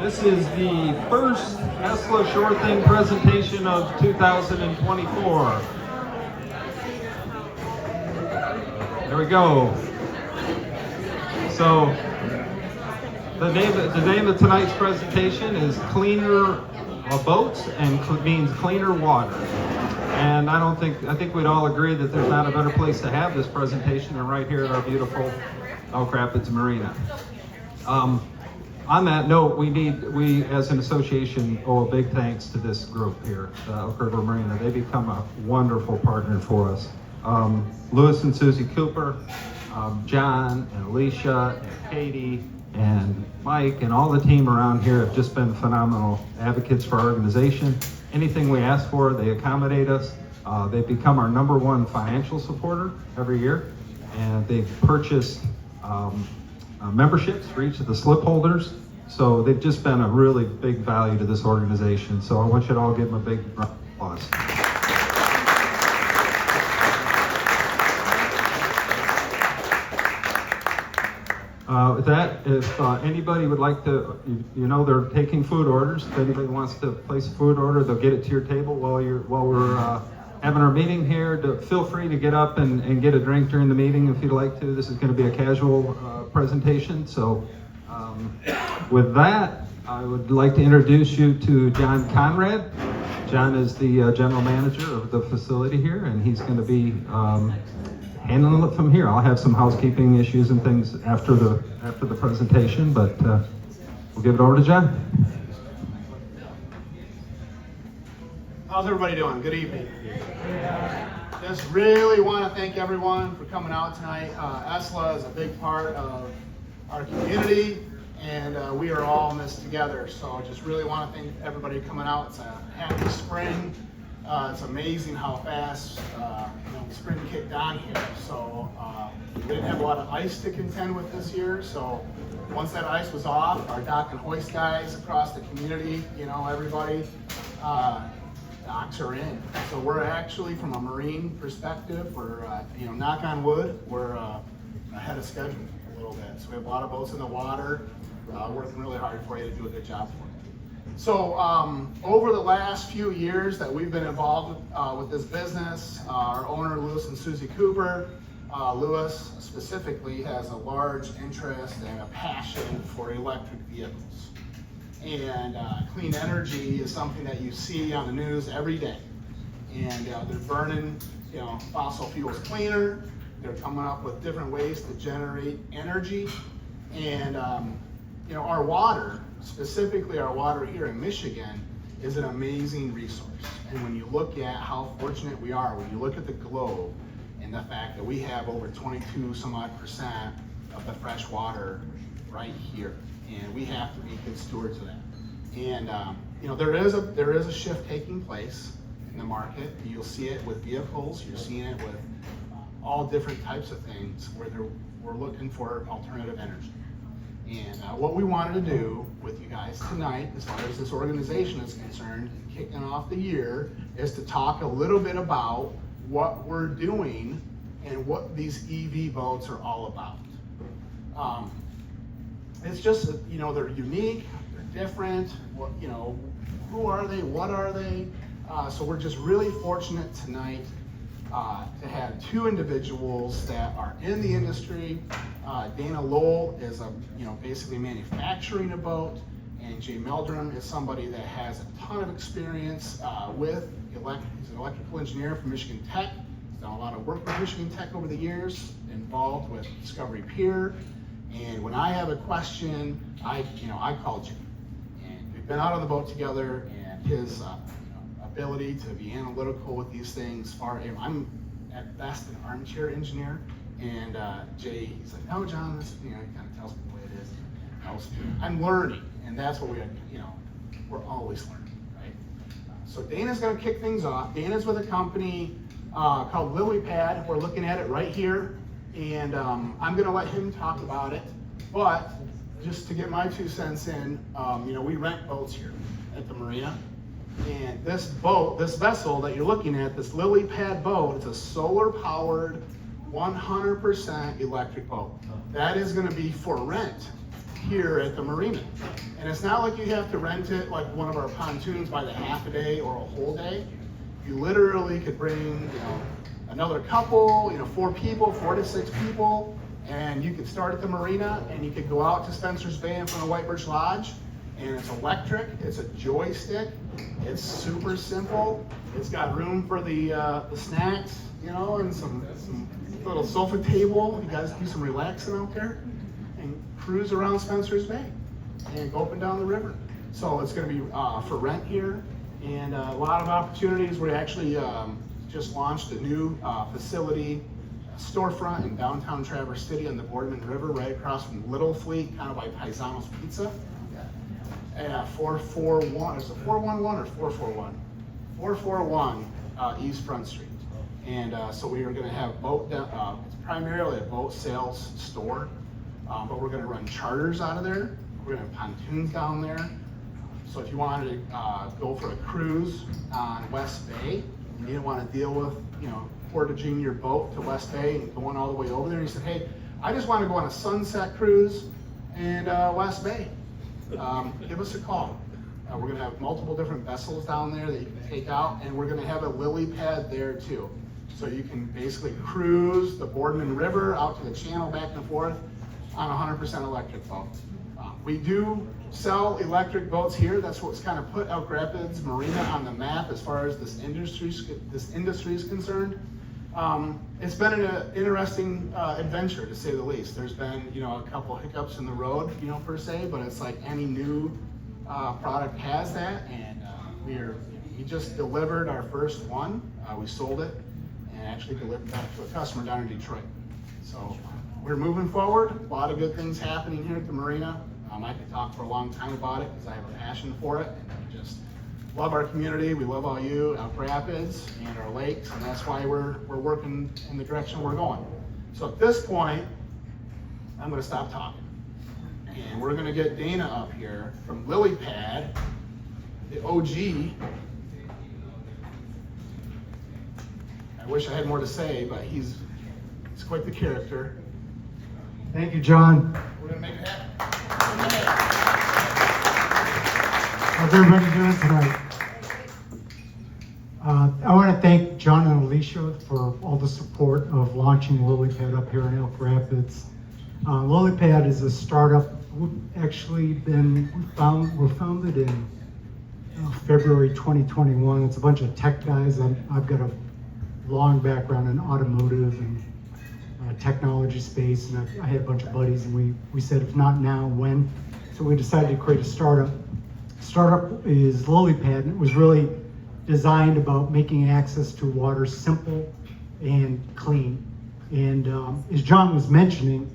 This is the first Tesla Short Thing presentation of 2024. There we go. So the name of tonight's presentation is Cleaner Boats and means cleaner water. And I think we'd all agree that there's not a better place to have this presentation than right here at our beautiful Elk Rapids Marina. On that note, we as an association owe a big thanks to this group here, the Elk River Marina. They become a wonderful partner for us. Lewis and Susie Cooper, John and Alicia and Katie and Mike and all the team around here have just been phenomenal advocates for our organization. Anything we ask for, they accommodate us. They've become our #1 financial supporter every year, and they've purchased memberships for each of the slip holders. So they've just been a really big value to this organization. So I want you to all give them a big round of applause. With that, if anybody would like to, they're taking food orders. If anybody wants to place a food order, they'll get it to your table while we're having our meeting here. Feel free to get up and get a drink during the meeting if you'd like to. This is going to be a casual presentation. So with that, I would like to introduce you to John Conrad. John is the general manager of the facility here, and he's going to be handling it from here. I'll have some housekeeping issues and things after the presentation, but we'll give it over to John. How's everybody doing? Good evening. Just really want to thank everyone for coming out tonight. ESLA is a big part of our community, and we are all in this together. So just really want to thank everybody coming out. It's a happy spring. It's amazing how fast spring kicked on here. So we didn't have a lot of ice to contend with this year. So once that ice was off, our dock and hoist guys across the community, everybody, docks are in. So we're actually, from a marine perspective, we're knock on wood, we're ahead of schedule a little bit. So we have a lot of boats in the water, working really hard for you to do a good job for you. So over the last few years that we've been involved with this business, our owner, Lewis and Susie Cooper, Lewis specifically has a large interest and a passion for electric vehicles. And clean energy is something that you see on the news every day. And they're burning fossil fuels cleaner. They're coming up with different ways to generate energy. And our water, specifically our water here in Michigan, is an amazing resource. And when you look at how fortunate we are, when you look at the globe and the fact that we have over 22% of the fresh water right here, and we have to be good stewards of that. And there is a shift taking place in the market. You'll see it with vehicles. You're seeing it with all different types of things where we're looking for alternative energy. And what we wanted to do with you guys tonight, as far as this organization is concerned, kicking off the year, is to talk a little bit about what we're doing and what these EV boats are all about. It's just, they're unique, they're different. Who are they? What are they? So we're just really fortunate tonight to have two individuals that are in the industry. Dana Lowell is basically manufacturing a boat, and Jay Meldrum is somebody that has a ton of experience he's an electrical engineer from Michigan Tech. He's done a lot of work with Michigan Tech over the years, involved with Discovery Pier. And when I have a question, I call Jay. And we've been out on the boat together, and his ability to be analytical with these things. I'm at best an armchair engineer, and Jay, he's like, "No, John, this," he kind of tells me the way it is. I'm learning, and that's what we're always learning, right? So Dana's going to kick things off. Dana's with a company called LilyPad. We're looking at it right here, and I'm going to let him talk about it. But just to get my 2 cents in, we rent boats here at the marina. And this vessel that you're looking at, this LilyPad boat, it's a solar-powered, 100% electric boat. That is going to be for rent here at the marina. And it's not like you have to rent it like one of our pontoons by the half a day or a whole day. You literally could bring, another couple, 4 people, 4 to 6 people, and you could start at the marina and you could go out to Spencer's Bay in front of White Birch Lodge, and it's electric, it's a joystick, it's super simple, it's got room for the snacks, and some little sofa table. You guys do some relaxing out there and cruise around Spencer's Bay and go up and down the river. So it's going to be for rent here, and a lot of opportunities. We actually just launched a new facility, storefront in downtown Traverse City on the Boardman River, right across from Little Fleet, kind of by Paisano's Pizza. 441, is it 411 or 441? 441 East Front Street. And so we are going to have it's primarily a boat sales store, but we're going to run charters out of there. We're going to have pontoons down there. So if you wanted to go for a cruise on West Bay, you didn't want to deal with, portaging your boat to West Bay and going all the way over there, and you said, hey, I just want to go on a sunset cruise in West Bay. Give us a call. We're going to have multiple different vessels down there that you can take out, and we're going to have a lily pad there too. So you can basically cruise the Boardman River out to the channel back and forth on a 100% electric boat. We do sell electric boats here. That's what's kind of put Elk Rapids Marina on the map as far as this industry is concerned. It's been an interesting adventure, to say the least. There's been, a couple hiccups in the road, per se, but it's like any new product has that, and we just delivered our first one. We sold it and actually delivered that to a customer down in Detroit. So we're moving forward. A lot of good things happening here at the marina. I could talk for a long time about it because I have a passion for it, and we just love our community. We love all you, Elk Rapids, and our lakes, and that's why we're working in the direction we're going. So at this point, I'm going to stop talking, and we're going to get Dana up here from Lily Pad, the OG. I wish I had more to say, but he's quite the character. Thank you, John. We're going to make it happen. How's everybody doing tonight? I want to thank John and Alicia for all the support of launching LilyPad up here in Elk Rapids. LilyPad is a startup. We're founded in February 2021. It's a bunch of tech guys. I've got a long background in automotive and technology space, and I had a bunch of buddies, and we said, if not now, when? So we decided to create a startup. Startup is LilyPad, and it was really designed about making access to water simple and clean. And as John was mentioning,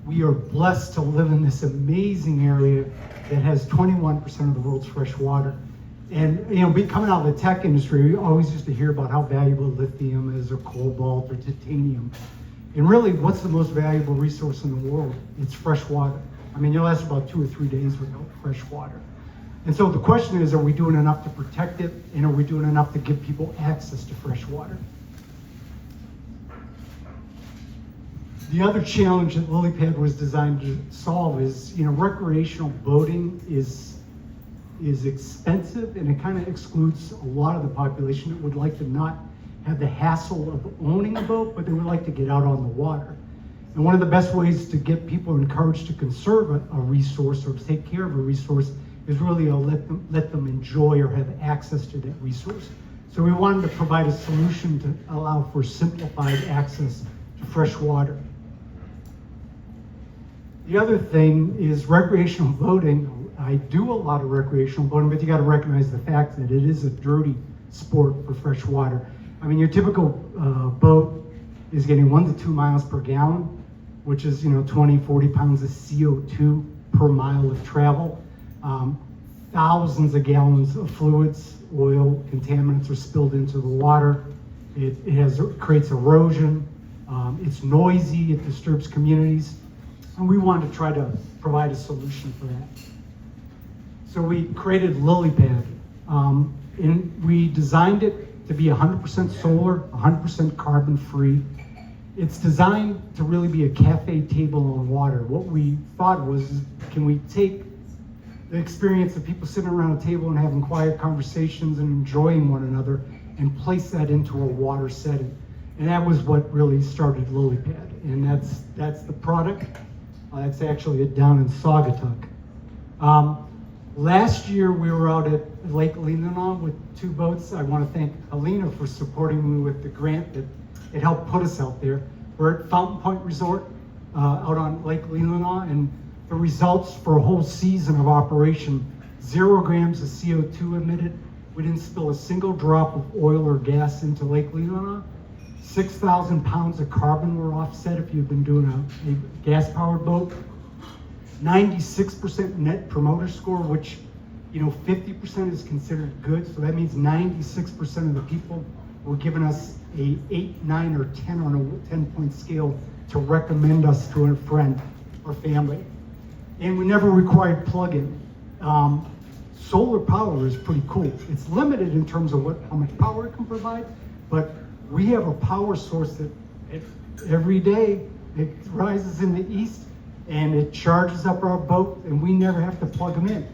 we are blessed to live in this amazing area that has 21% of the world's fresh water. And we coming out of the tech industry, we always used to hear about how valuable lithium is, or cobalt, or titanium. And really, what's the most valuable resource in the world? It's fresh water. I mean, you'll last about 2 or 3 days without fresh water. And so the question is, are we doing enough to protect it, and are we doing enough to give people access to fresh water? The other challenge that LilyPad was designed to solve is, recreational boating is expensive, and it kind of excludes a lot of the population that would like to not have the hassle of owning a boat, but they would like to get out on the water. And one of the best ways to get people encouraged to conserve a resource or to take care of a resource is really to let them enjoy or have access to that resource. So we wanted to provide a solution to allow for simplified access to fresh water. The other thing is recreational boating. I do a lot of recreational boating, but you got to recognize the fact that it is a dirty sport for fresh water. I mean, your typical boat is getting 1 to 2 miles per gallon, which is 20, 40 pounds of CO2 per mile of travel. Thousands of gallons of fluids, oil, contaminants are spilled into the water. It creates erosion. It's noisy. It disturbs communities. And we wanted to try to provide a solution for that. So we created LilyPad, and we designed it to be 100% solar, 100% carbon free, it's designed to really be a cafe table on water. What we thought was, can we take the experience of people sitting around a table and having quiet conversations and enjoying one another and place that into a water setting? And that was what really started LilyPad. And that's the product. That's actually it down in Saugatuck. Last year we were out at Lake Leelanau with 2 boats. I want to thank Alina for supporting me with the grant that it helped put us out there. We're at Fountain Point Resort out on Lake Leelanau, and the results for a whole season of operation: 0 grams of CO2 emitted. We didn't spill a single drop of oil or gas into Lake Leelanau. 6,000 pounds of carbon were offset if you've been doing a gas-powered boat. 96% net promoter score, which 50% is considered good. So that means 96% of the people were giving us a 8, 9, or 10 on a 10-point scale to recommend us to a friend or family. And we never required plug-in. Solar power is pretty cool. It's limited in terms of how much power it can provide, but we have a power source that every day it rises in the east and it charges up our boat, and we never have to plug them in.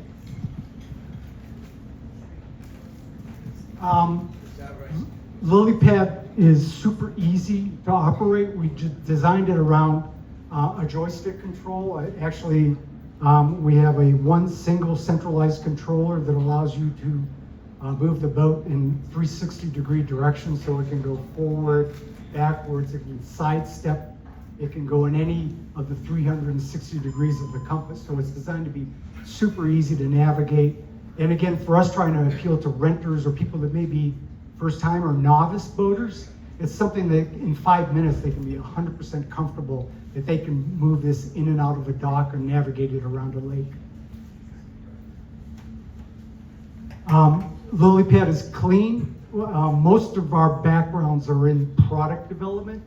LilyPad is super easy to operate. We designed it around a joystick control. We have one single centralized controller that allows you to move the boat in 360-degree directions, so it can go forward, backwards, it can sidestep, it can go in any of the 360 degrees of the compass. So it's designed to be super easy to navigate. And again, for us trying to appeal to renters or people that may be first-time or novice boaters, it's something that in 5 minutes they can be 100% comfortable that they can move this in and out of a dock or navigate it around a lake. LilyPad is clean. Most of our backgrounds are in product development.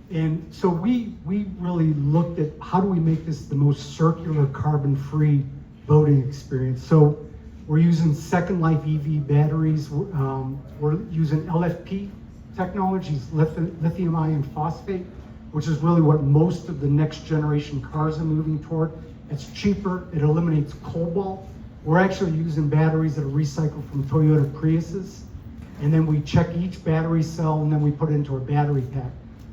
And so we really looked at how do we make this the most circular, carbon-free boating experience. So we're using Second Life EV batteries. We're using LFP technologies, lithium iron phosphate, which is really what most of the next generation cars are moving toward. It's cheaper, it eliminates cobalt. We're actually using batteries that are recycled from Toyota Priuses. And then we check each battery cell and then we put it into a battery pack.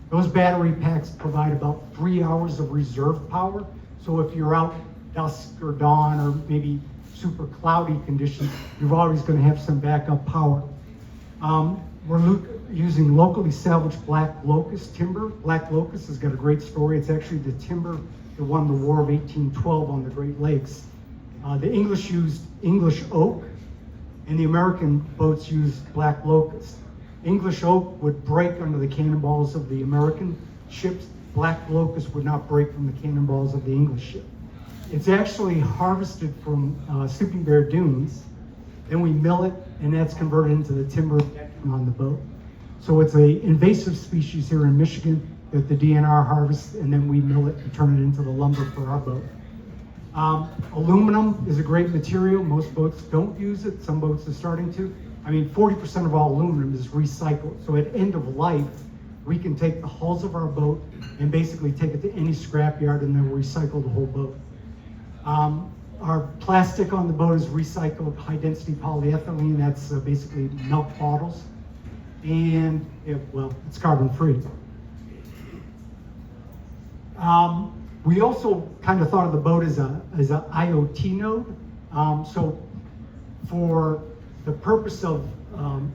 Those battery packs provide about 3 hours of reserve power. So if you're out dusk or dawn or maybe super cloudy conditions, you're always going to have some backup power. We're using locally salvaged black locust timber. Black locust has got a great story. It's actually the timber that won the War of 1812 on the Great Lakes. The English used English oak, and the American boats used black locust. English oak would break under the cannonballs of the American ships. Black locust would not break from the cannonballs of the English ship. It's actually harvested from Sleeping Bear Dunes. Then we mill it, and that's converted into the timber on the boat. So it's an invasive species here in Michigan that the DNR harvests, and then we mill it and turn it into the lumber for our boat. Aluminum is a great material. Most boats don't use it. Some boats are starting to. 40% of all aluminum is recycled. So at end of life, we can take the hulls of our boat and basically take it to any scrapyard and then recycle the whole boat. Our plastic on the boat is recycled high-density polyethylene. That's basically milk bottles. And, it's carbon-free. We also kind of thought of the boat as an IoT node. So for the purpose of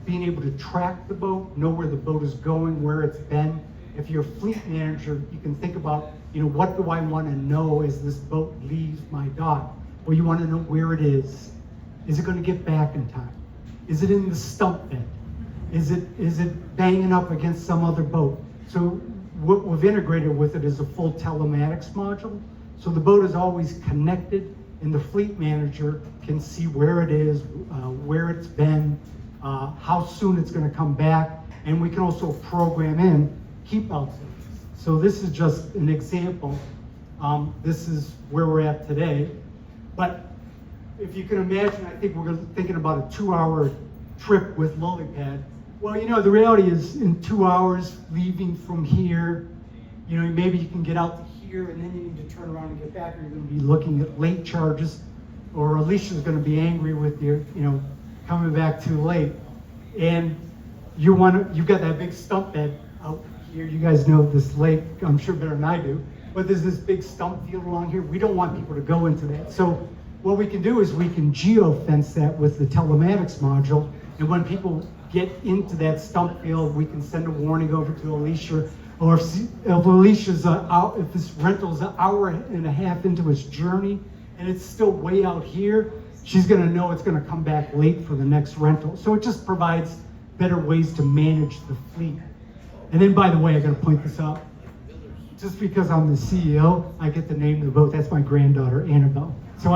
being able to track the boat, know where the boat is going, where it's been. If you're a fleet manager, you can think about, what do I want to know as this boat leaves my dock? Well, you want to know where it is. Is it going to get back in time? Is it in the stump bed? Is it banging up against some other boat? So what we've integrated with it is a full telematics module. So the boat is always connected, and the fleet manager can see where it is, where it's been, how soon it's going to come back, and we can also program in keep out zones. So this is just an example. This is where we're at today. But if you can imagine, I think we're thinking about a 2-hour trip with LilyPad. Well, the reality is in 2 hours, leaving from here, you know, maybe you can get out to here and then you need to turn around and get back, or you're gonna be looking at late charges, or Alicia's gonna be angry with you, you know, coming back too late. And you've got that big stump bed out here. You guys know this lake, I'm sure better than I do, but there's this big stump field along here. We don't want people to go into that. So what we can do is we can geo-fence that with the telematics module, and when people get into that stump field, we can send a warning over to Alicia, or if Alicia's if this rental's an hour and a half into its journey and it's still way out here, she's gonna know it's gonna come back late for the next rental. So it just provides better ways to manage the fleet. And then, by the way, I gotta point this out. Just because I'm the CEO, I get to name the boat. That's my granddaughter, Annabelle. So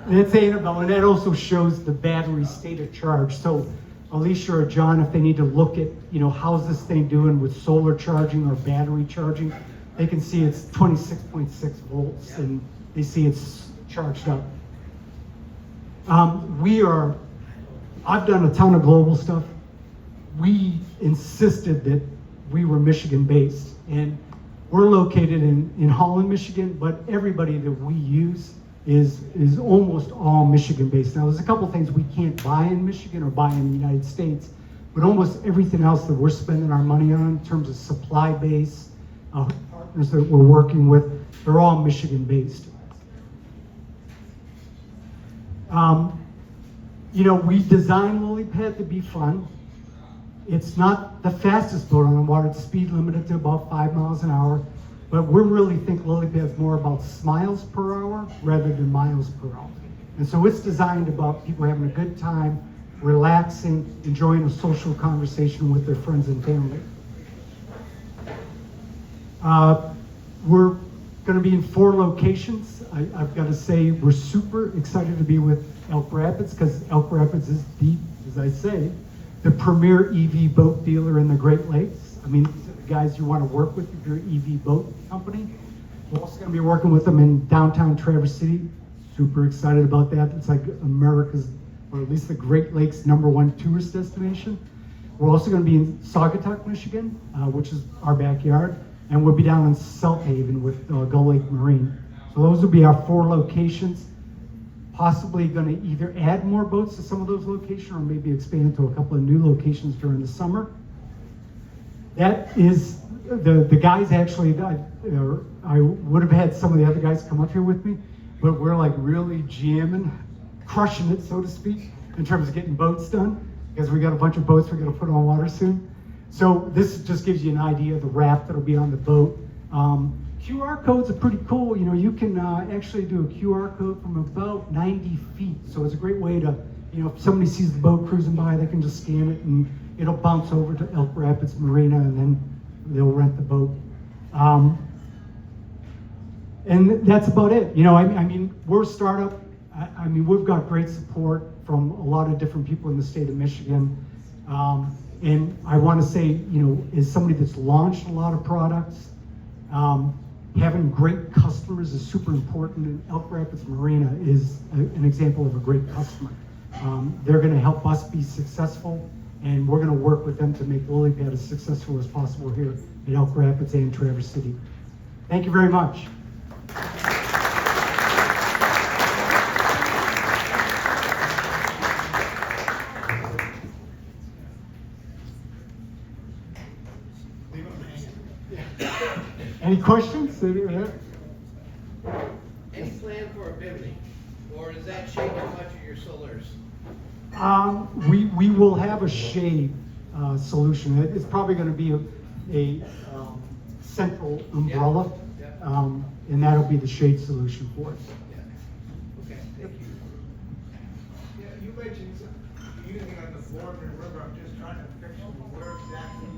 that's Annabelle, and that also shows the battery state of charge. So Alicia or John, if they need to look at, you know, how's this thing doing with solar charging or battery charging, they can see it's 26.6 volts, and they see it's charged up. I've done a ton of global stuff. We insisted that we were Michigan-based, and we're located in Holland, Michigan, but everybody that we use is almost all Michigan-based. Now, there's a couple things we can't buy in Michigan or buy in the United States, but almost everything else that we're spending our money on in terms of supply base, partners that we're working with, they're all Michigan-based. You know, we designed LilyPad to be fun. It's not the fastest boat on the water. It's speed limited to about 5 miles an hour. But we really think LilyPad is more about miles per hour rather than miles per hour. And so it's designed about people having a good time, relaxing, enjoying a social conversation with their friends and family. We're going to be in 4 locations. I've got to say we're super excited to be with Elk Rapids, because Elk Rapids is as I say, the premier EV boat dealer in the Great Lakes. I mean, these are the guys you want to work with if you're an EV boat company. We're also going to be working with them in downtown Traverse City. Super excited about that. It's like America's, or at least the Great Lakes' #1 tourist destination. We're also going to be in Saugatuck, Michigan, which is our backyard, and we'll be down in South Haven with Gull Lake Marine. So those will be our 4 locations. Possibly going to either add more boats to some of those locations, or maybe expand to a couple of new locations during the summer. That is the guys actually. I would have had some of the other guys come up here with me, but we're like really jamming, crushing it, so to speak, in terms of getting boats done, because we got a bunch of boats we're going to put on water soon. So this just gives you an idea of the wrap that'll be on the boat. QR codes are pretty cool. You know, you can actually do a QR code from about 90 feet. So it's a great way to, you know, if somebody sees the boat cruising by, they can just scan it and it'll bounce over to Elk Rapids Marina, and then they'll rent the boat. And that's about it. You know, I mean, we're a startup. I mean, we've got great support from a lot of different people in the state of Michigan. And I want to say, you know, as somebody that's launched a lot of products, having great customers is super important, and Elk Rapids Marina is an example of a great customer. They're going to help us be successful, and we're going to work with them to make LilyPad as successful as possible here at Elk Rapids and Traverse City. Thank you very much. Any questions? Any plan for a bimini, or does that shade too much of your solars? We will have a shade solution. It's probably going to be a central umbrella, and that'll be the shade solution for it. Okay, thank you. Yeah, you mentioned using on the floor of the river. I'm just trying to picture where exactly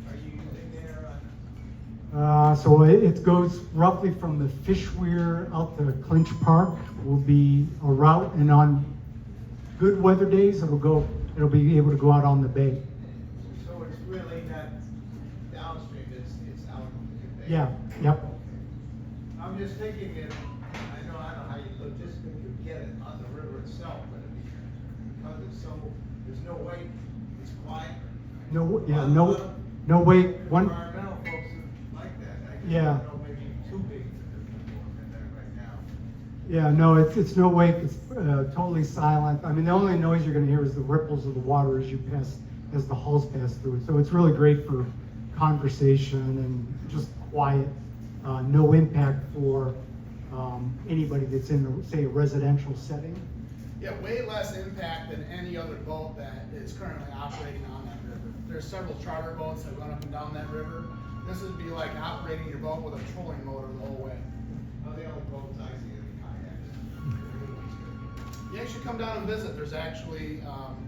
are you using there? So it goes roughly from the fish weir out to Clinch Park will be a route, and on good weather days it'll be able to go out on the bay. So it's really not downstream, it's out in the bay. Yeah, yep. I'm just thinking that, I don't know how you logistically get it on the river itself, but because it's so, there's no weight, it's quiet. No weight. Environmental folks like that. Yeah. I know maybe too big for people in there right now. Yeah, no, it's no wake. It's totally silent. I mean, the only noise you're going to hear is the ripples of the water as the hulls pass through it. So it's really great for conversation and just quiet. No impact for anybody that's in, say, a residential setting. Yeah, way less impact than any other boat that is currently operating on that river. There's several charter boats that run up and down that river. This would be like operating your boat with a trolling motor the whole way. Well, the only boats I see are the kayaks. You should come down and visit. There's actually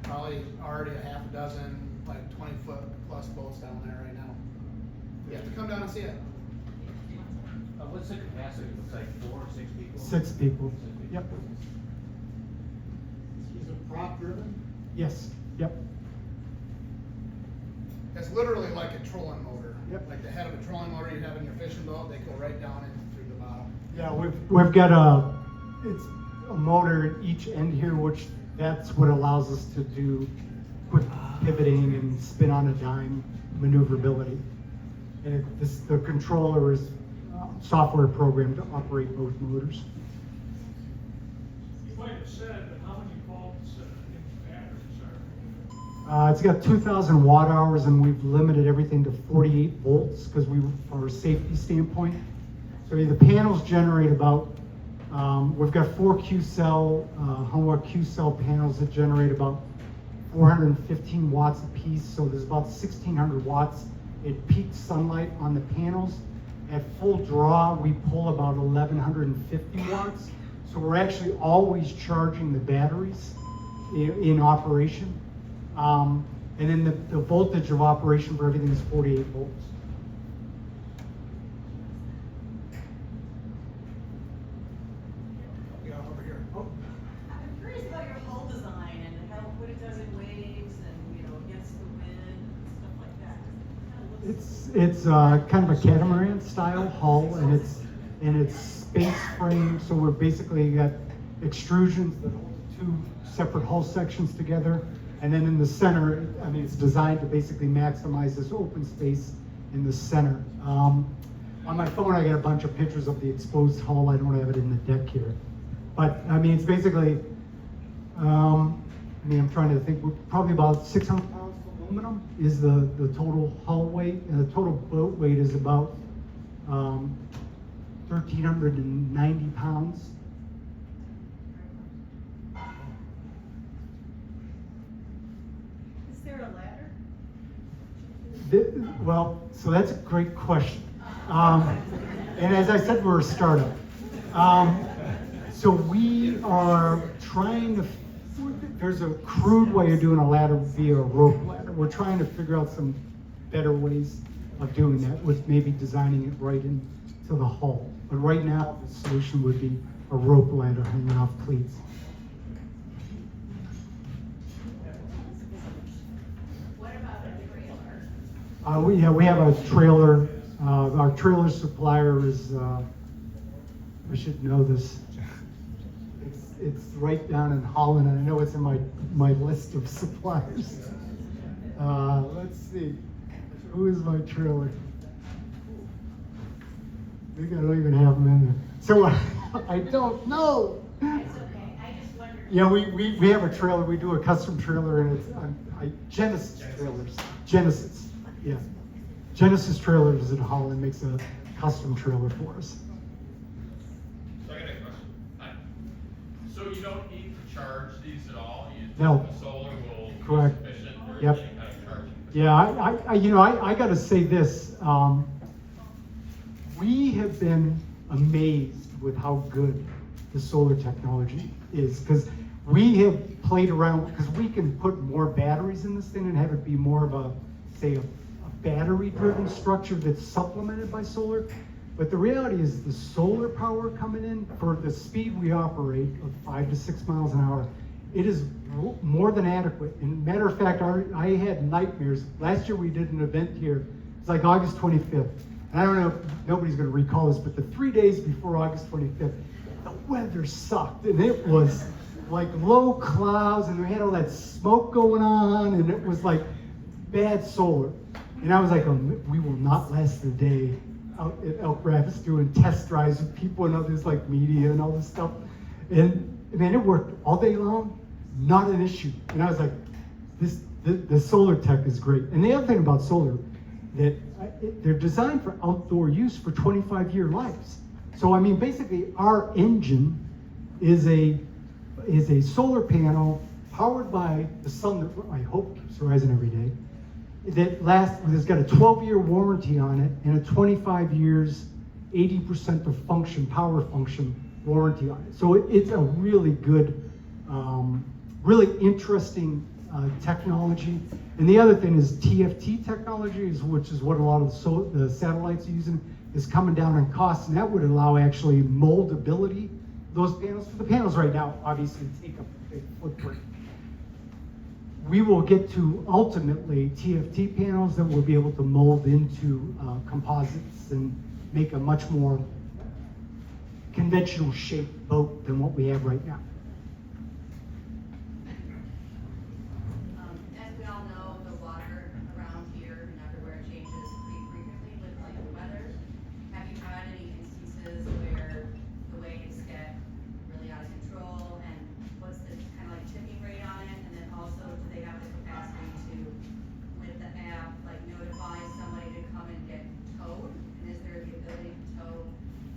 probably already a half a dozen, like 20-foot plus boats down there right now. You have to come down and see it. What's the capacity? Looks like 4 or 6 people? 6 people. Yep. Is it prop driven? Yes. Yep. It's literally like a trolling motor. Yep. Like the head of a trolling motor you have in your fishing boat, they go right down in through the bottom. Yeah, we've got it's a motor at each end here, which that's what allows us to do quick pivoting and spin on a dime maneuverability. And the controller is software programmed to operate both motors. You might have said, but how many volts in the batteries are? It's got 2,000 watt hours, and we've limited everything to 48 volts because from a safety standpoint. So the panels generate about, we've got 4 Q-cell, Honeywell Q-cell panels that generate about 415 watts a piece. So there's about 1,600 watts at peak sunlight on the panels. At full draw, we pull about 1,150 watts. So we're actually always charging the batteries in operation. And then the voltage of operation for everything is 48 volts. Yeah, over here. Oh, I'm curious about your hull design and how, what it does in waves and, you know, against the wind and stuff like that. It kind of looks- it's kind of a catamaran style hull, and it's space frame. So we're basically got extrusions that hold 2 separate hull sections together, and then in the center, I mean, it's designed to basically maximize this open space in the center. On my phone, I got a bunch of pictures of the exposed hull. I don't have it in the deck here, but I mean, it's basically. I mean, I'm trying to think. We're probably about 600 pounds of aluminum is the total hull weight, and the total boat weight is about 1,390 pounds. Is there a ladder? Well, so that's a great question. And as I said, we're a startup. So we are trying to, there's a crude way of doing a ladder via a rope ladder. We're trying to figure out some better ways of doing that, with maybe designing it right into the hull. But right now, the solution would be a rope ladder hanging off cleats. What about a trailer? We have a trailer. Our trailer supplier is, I should know this. It's right down in Holland, and I know it's in my list of suppliers. Let's see, who is my trailer? I think I don't even have them in there. So I don't know. It's okay, I just wondered. Yeah, we have a trailer. We do a custom trailer, and it's Genesis trailers. Genesis, yeah. Genesis Trailers in Holland makes a custom trailer for us. So I got a question. Hi. So you don't need to charge these at all? No. The solar will Correct. be sufficient or Yep. any kind of charging? Yeah, I got to say this. We have been amazed with how good the solar technology is, because we have played around, because we can put more batteries in this thing and have it be more of a, say, a battery-driven structure that's supplemented by solar. But the reality is the solar power coming in for the speed we operate of 5 to 6 miles an hour, it is more than adequate. And matter of fact, I had nightmares. Last year we did an event here. It's like August 25th. And I don't know if nobody's going to recall this, but the 3 days before August 25th, the weather sucked. And it was like low clouds, and we had all that smoke going on, and it was like bad solar. And I was like, oh, we will not last the day out at Elk Rapids doing test drives with people and others like media and all this stuff. And man, it worked all day long, not an issue. And I was like, the solar tech is great. And the other thing about solar, that they're designed for outdoor use for 25-year lives. So I mean, basically, our engine is a solar panel powered by the sun that I hope keeps rising every day. That it's got a 12-year warranty on it and a 25 years, 80% of power function warranty on it. So it's a really good, really interesting technology. And the other thing is TFT technology, which is what a lot of the satellites are using, is coming down in cost, and that would allow actually moldability. Those panels, the panels right now obviously take up a big footprint. We will get to ultimately TFT panels that will be able to mold into composites and make a much more conventional shaped boat than what we have right now. As we all know, the water around here and everywhere changes pretty frequently with like the weather. Have you had any instances where the waves get really out of control, and what's the kind of like tipping rate on it? And then also, do they have the capacity to, with the app, like notify somebody to come and get towed? And is there the ability to tow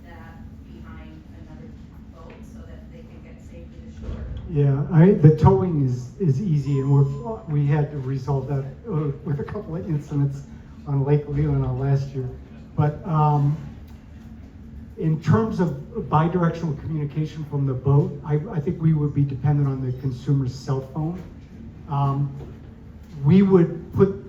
that behind another boat so that they can get safely to shore? Yeah, the towing is easy, and we had to resolve that with a couple of incidents on Lake Leelanau last year. But in terms of bidirectional communication from the boat, I think we would be dependent on the consumer's cell phone. We would put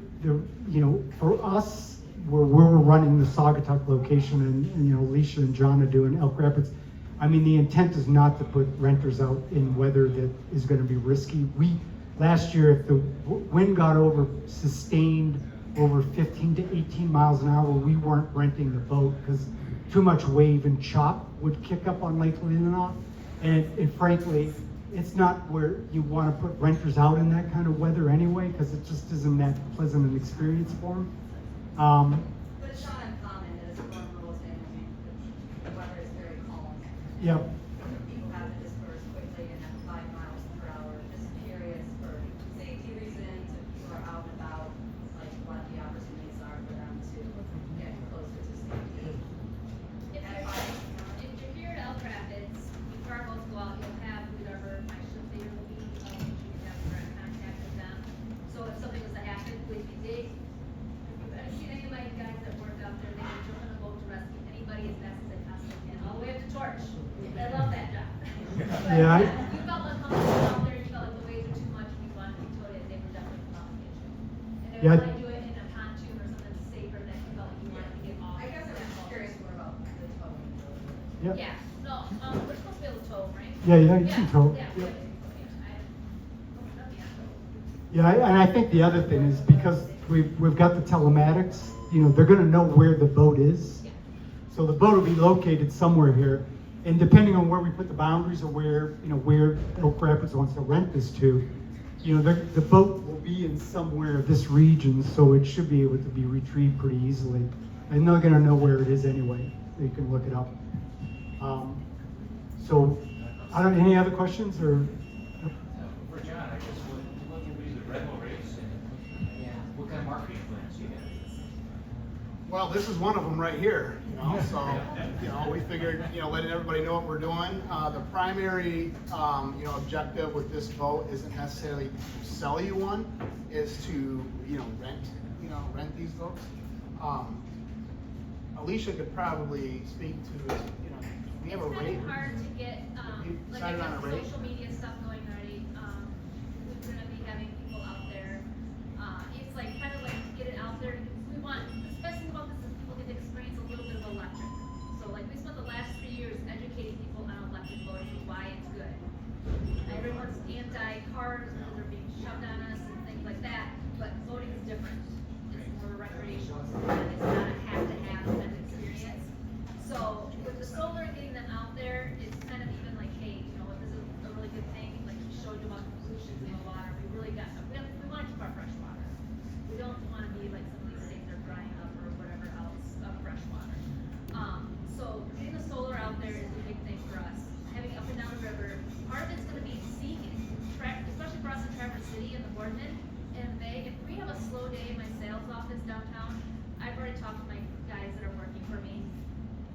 for us, where we're running the Saugatuck location, and Alicia and John are doing Elk Rapids. I mean, the intent is not to put renters out in weather that is going to be risky. Last year, if the wind got sustained over 15 to 18 miles an hour, we weren't renting the boat because too much wave and chop would kick up on Lake Leelanau. And frankly, it's not where you want to put renters out in that kind of weather anyway, because it just isn't that pleasant an experience for them. But it's not uncommon that a storm rolls in and the weather is very calm. Yeah. People have to disperse quickly and at 5 miles per hour. Just curious for safety reasons, if people are out and about, like what the opportunities are for them to get closer to safety. If you're at Elk Rapids, before our boats go out, you'll have whoever, I should say, you'll be, you have direct contact with them. So if something was to happen, please be dig. I've seen anybody, guys that work out there, they can jump in a boat to rescue anybody as fast as they possibly can, all the way up to Torch. I love that job. But Yeah, if you felt uncomfortable out there, you felt like the waves were too much, and you wanted to be towed in, they would definitely come out and get you. And if Yeah. you want to do it in a pontoon or something safer that you felt like you wanted to get off. I guess I'm just curious more about the towing. Yeah. Yeah, no, we're supposed to be able to tow, right? Yeah, you can tow. Yeah, Yep. yeah. Yeah, and I think the other thing is because we've got the telematics, they're going to know where the boat is. Yeah. So the boat will be located somewhere here, and depending on where we put the boundaries or where Elk Rapids wants to rent this to, the boat will be in somewhere of this region, so it should be able to be retrieved pretty easily. And they're going to know where it is anyway. They can look it up. So, I don't. Any other questions or? For John, I guess, what will be the rental rates and what kind of marketing plans do you have? Well, this is one of them right here, so, we figured, letting everybody know what we're doing. The primary, objective with this boat isn't necessarily to sell you one, is to, rent these boats. Alicia could probably speak to, we have a It's rate. kind of hard to get, You like I decided on got a the rate? social media stuff going already, we're gonna be having people out there. It's like, kind of like get it out there, we want, the best thing about this is people get to experience a little bit of electric. So like, we spent the last 3 years educating people on electric boating and why it's good. Everyone's anti-cars, because they're being shoved on us and things like that, but boating is different. It's more recreational, and it's not a have-to-have kind of experience. So with the solar and getting them out there, it's kind of even like, hey, this is a really good thing. Like we showed you about the pollution in the water. We really got, we want to keep our fresh water. We don't want to be like some of these states are drying up or whatever else of fresh water. Boardman in the Bay. If we have a slow day in my sales office downtown, I've already talked to my guys that are working for me.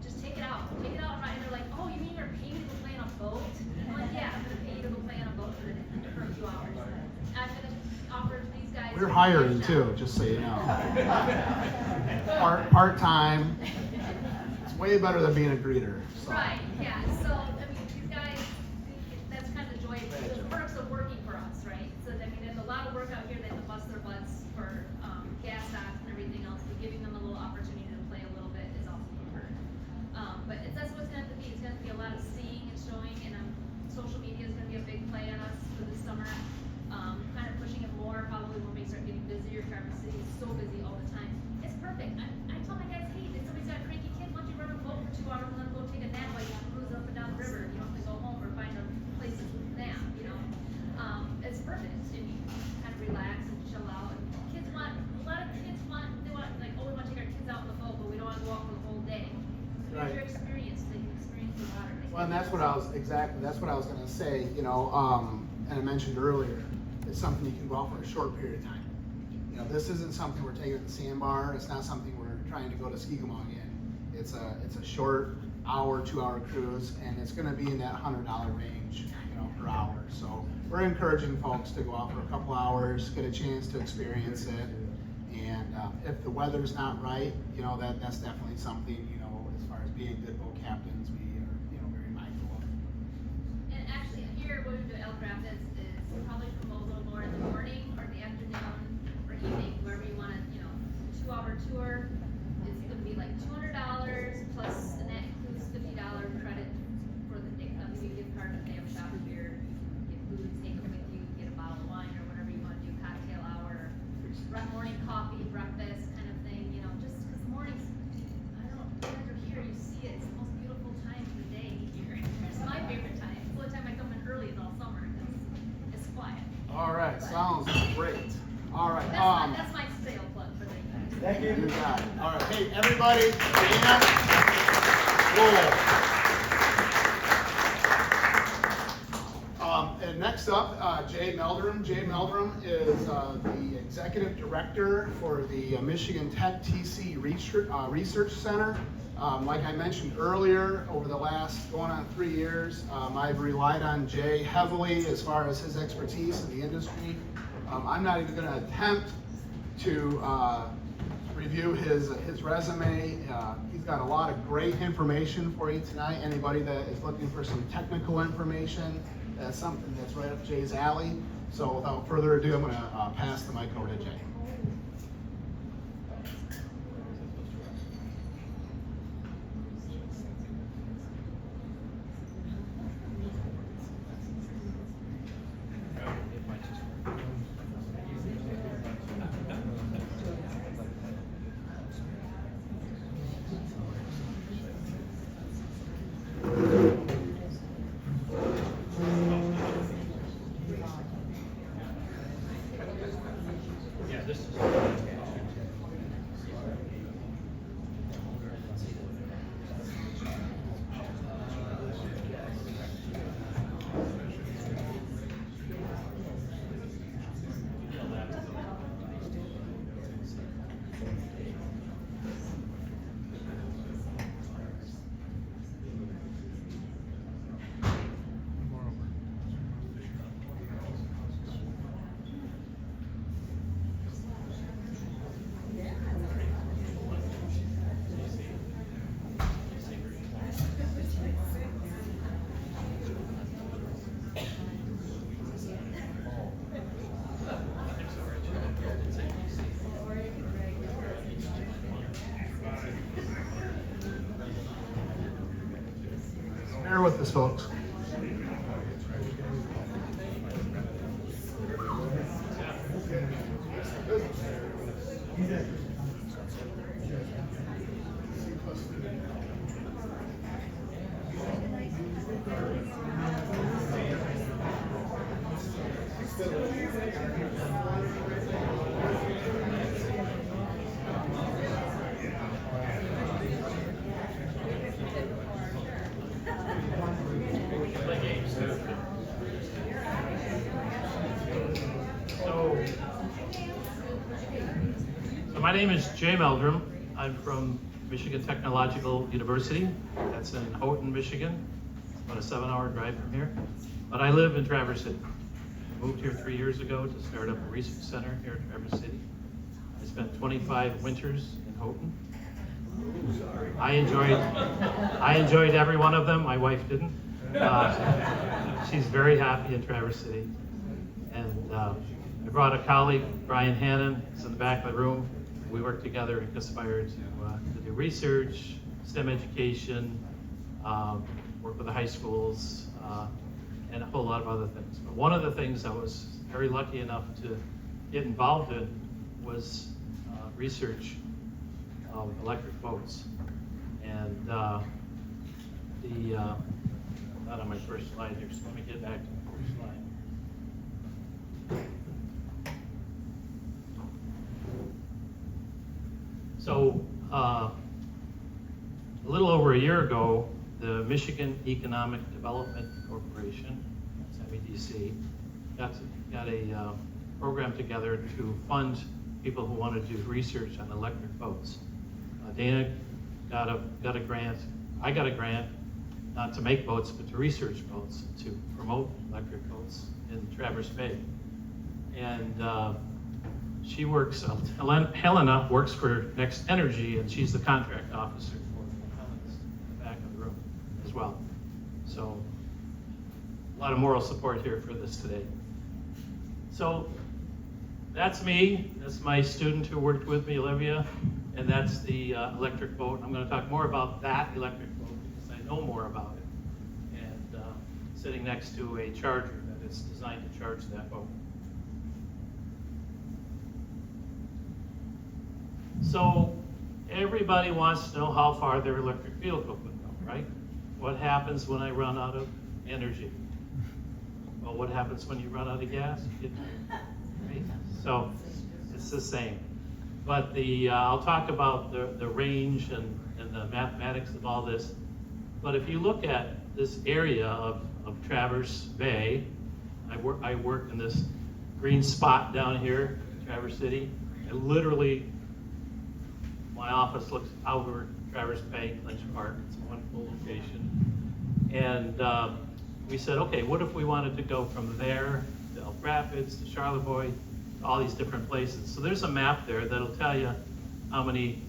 Just take it out and ride. And they're like, oh, you mean you're paying me to go play on a boat? I'm like, yeah, I'm gonna pay you to go play on a boat for a few hours. I'm gonna offer these guys. We're hiring too, just so you know. Part-time. It's way better than being a greeter. So. Right, yeah, so, I mean, these guys, that's kind of the joy, the perks of working for us, right? So, I mean, there's a lot of work out here, they have to bust their butts for, gas stocks and everything else, but giving them a little opportunity to play a little bit is also a perk. But that's what it's gonna have to be, it's gonna have to be a lot of seeing and showing, and, social media is gonna be a big play on us for this summer. Kind of pushing it more, probably when we start getting busier. Traverse City is so busy all the time. It's perfect. I tell my guys, hey, if somebody's got a cranky kid, why don't you run a boat for 2 hours and let them go take a nap while you cruise up and down the river? You don't have to go home or find a place to nap, you know? It's perfect. And you kind of relax and chill out. And a lot of kids want, they want, like, oh, we want to take our kids out on the boat, but we don't want to go out for the whole day. So Right. here's your experience, so you can experience the water. Well, and that's what I was gonna say, you know, and I mentioned earlier, it's something you can go out for a short period of time. You know, this isn't something we're taking to the sandbar, it's not something we're trying to go to Skegemog in. It's a short hour, 2-hour cruise, and it's gonna be in that $100 range, you know, per hour. So we're encouraging folks to go out for a couple hours, get a chance to experience it. And if the weather's not right, you know, that's definitely something, you know, as far as being good boat captains, we are, you know, very mindful of. And actually, here, what we do at Elk Rapids is probably promote a little more in the morning or the afternoon or evening, wherever you want to, you know, 2-hour tour. It's gonna be like $200 plus, and that includes $50 credit for the day. You get a card if they have a shop here, you get food, take it with you, get a bottle of wine or whatever you want to do, cocktail hour, morning coffee, breakfast kind of thing, you know, just because mornings, I don't know, after here, you see it, it's the most beautiful time of the day here. It's my favorite time. It's the only time I come in early is all summer, because it's quiet. All right, sounds great. All right. That's my sale plug for the evening. Thank you. You got it. All right. Hey, everybody, stand. Roll. And next up, Jay Meldrum. Jay Meldrum is the executive director for the Michigan Tech TC Research Center. Like I mentioned earlier, over the last going on 3 years, I've relied on Jay heavily as far as his expertise in the industry. I'm not even going to attempt to review his resume. He's got a lot of great information for you tonight. Anybody that is looking for some technical information, that's something that's right up Jay's alley. So without further ado, I'm going to pass the mic over to Jay. Bear with us, folks. So My name is Jay Meldrum. I'm from Michigan Technological University. That's in Houghton, Michigan. It's about a 7-hour drive from here. But I live in Traverse City. I moved here 3 years ago to start up a research center here in Traverse City. I spent 25 winters in Houghton. I enjoyed every one of them. My wife didn't. She's very happy in Traverse City. And I brought a colleague, Brian Hannon, who's in the back of the room. We work together and conspire to do research, STEM education, work with the high schools, and a whole lot of other things. But one of the things I was very lucky enough to get involved in was research of electric boats. And not on my first slide here, so let me get back to the first slide. So, a little over a year ago, the Michigan Economic Development Corporation, MEDC, got a program together to fund people who want to do research on electric boats. Dana got a grant. I got a grant, not to make boats, but to research boats, to promote electric boats in Traverse Bay. And she works, Helena works for Next Energy, and she's the contract officer for Helena's in the back of the room as well. So a lot of moral support here for this today. So that's me. That's my student who worked with me, Olivia, and that's the electric boat. I'm going to talk more about that electric boat because I know more about it. And sitting next to a charger that is designed to charge that boat. So everybody wants to know how far their electric vehicle can go, right? What happens when I run out of energy? Well, what happens when you run out of gas? Right? So it's the same. But I'll talk about the range and the mathematics of all this. But if you look at this area of Traverse Bay, I work in this green spot down here, Traverse City, and literally my office looks over Traverse Bay, Lynch Park. It's a wonderful location. And we said, okay, what if we wanted to go from there to Elk Rapids, to Charlevoix, to all these different places? So there's a map there that'll tell you how many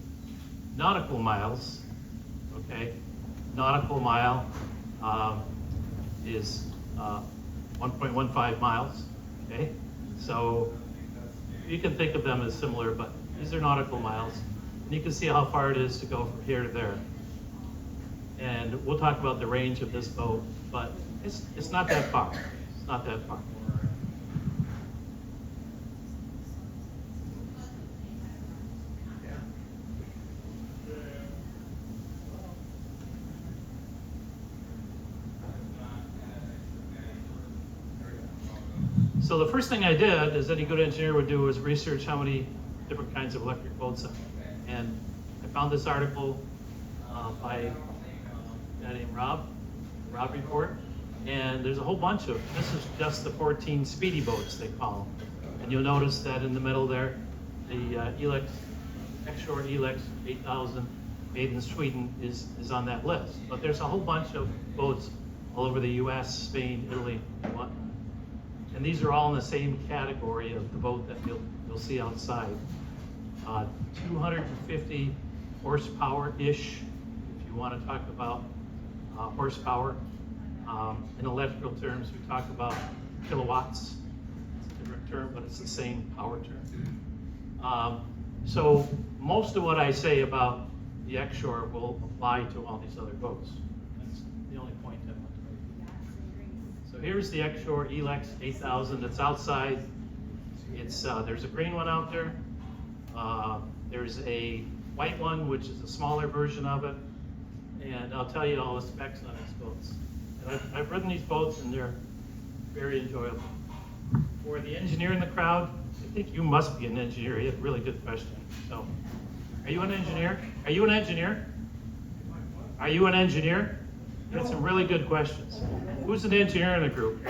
nautical miles, okay? Nautical mile is 1.15 miles, okay? So you can think of them as similar, but these are nautical miles. And you can see how far it is to go from here to there. And we'll talk about the range of this boat, but it's not that far. It's not that far. So the first thing I did, as any good engineer would do, was research how many different kinds of electric boats are. And I found this article by a guy named Rob Report. And there's a whole bunch of, this is just the 14 speedy boats, they call them. And you'll notice that in the middle there, the X-Shore Elex 8000 made in Sweden is on that list. But there's a whole bunch of boats all over the US, Spain, Italy, and whatnot. And these are all in the same category of the boat that you'll see outside. 250 horsepower-ish, if you want to talk about horsepower. In electrical terms, we talk about kilowatts. It's a different term, but it's the same power term. So most of what I say about the X-Shore will apply to all these other boats. That's the only point I want to make. So here's the X-Shore Elex 8000 that's outside. There's a green one out there. There's a white one, which is a smaller version of it. And I'll tell you all the specs on these boats. And I've ridden these boats and they're very enjoyable. For the engineer in the crowd, I think you must be an engineer. You have a really good question. So, are you an engineer? Are you an engineer? Are you an engineer? You had some really good questions. Who's an engineer in the group?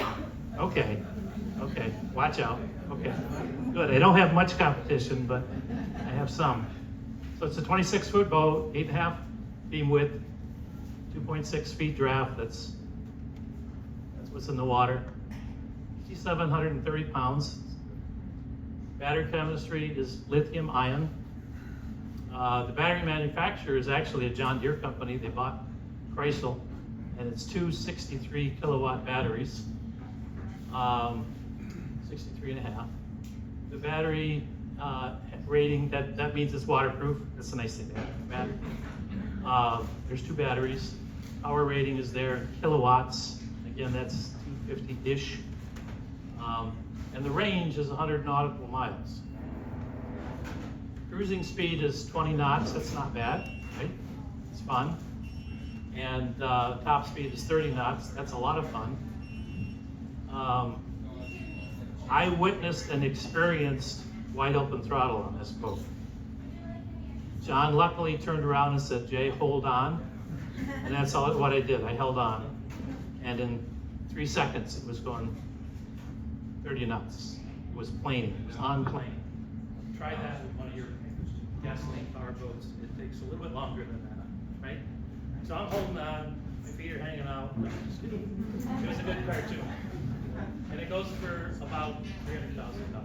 Okay, watch out. Okay, good. I don't have much competition, but have some. So it's a 26-foot boat, 8.5 beam width, 2.6 feet draft. That's what's in the water. 5,730 pounds. Battery chemistry is lithium ion. The battery manufacturer is actually a John Deere company. They bought Chrysler, and it's two 63 kilowatt batteries, 63 and a half. The battery rating, that means it's waterproof. That's a nice thing to have, battery. There's two batteries. Power rating is there in kilowatts. Again, that's 250-ish. And the range is 100 nautical miles. Cruising speed is 20 knots. That's not bad, right? It's fun. And top speed is 30 knots. That's a lot of fun. I witnessed and experienced wide open throttle on this boat. John luckily turned around and said, "Jay, hold on." And that's what I did. I held on. And in 3 seconds, it was going 30 knots. It was planing. It was on plane. Try that with one of your gasoline powered boats. It takes a little bit longer than that, right? So I'm holding on. My feet are hanging out. It was a good cartoon. And it goes for about $300,000.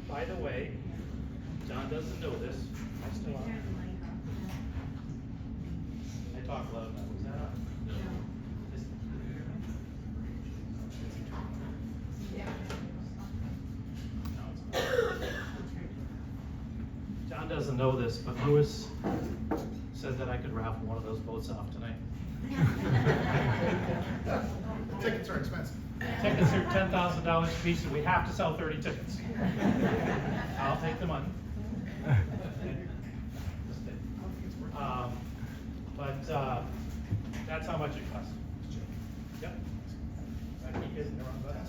By the way, John doesn't know this. I still on. I talk loud now. Was that on? John doesn't know this, but Lewis said that I could raffle one of those boats off tonight. Tickets are expensive. Tickets are $10,000 a piece, and we have to sell 30 tickets. I'll take the money. But that's how much it costs. Yep. I keep hitting the wrong button.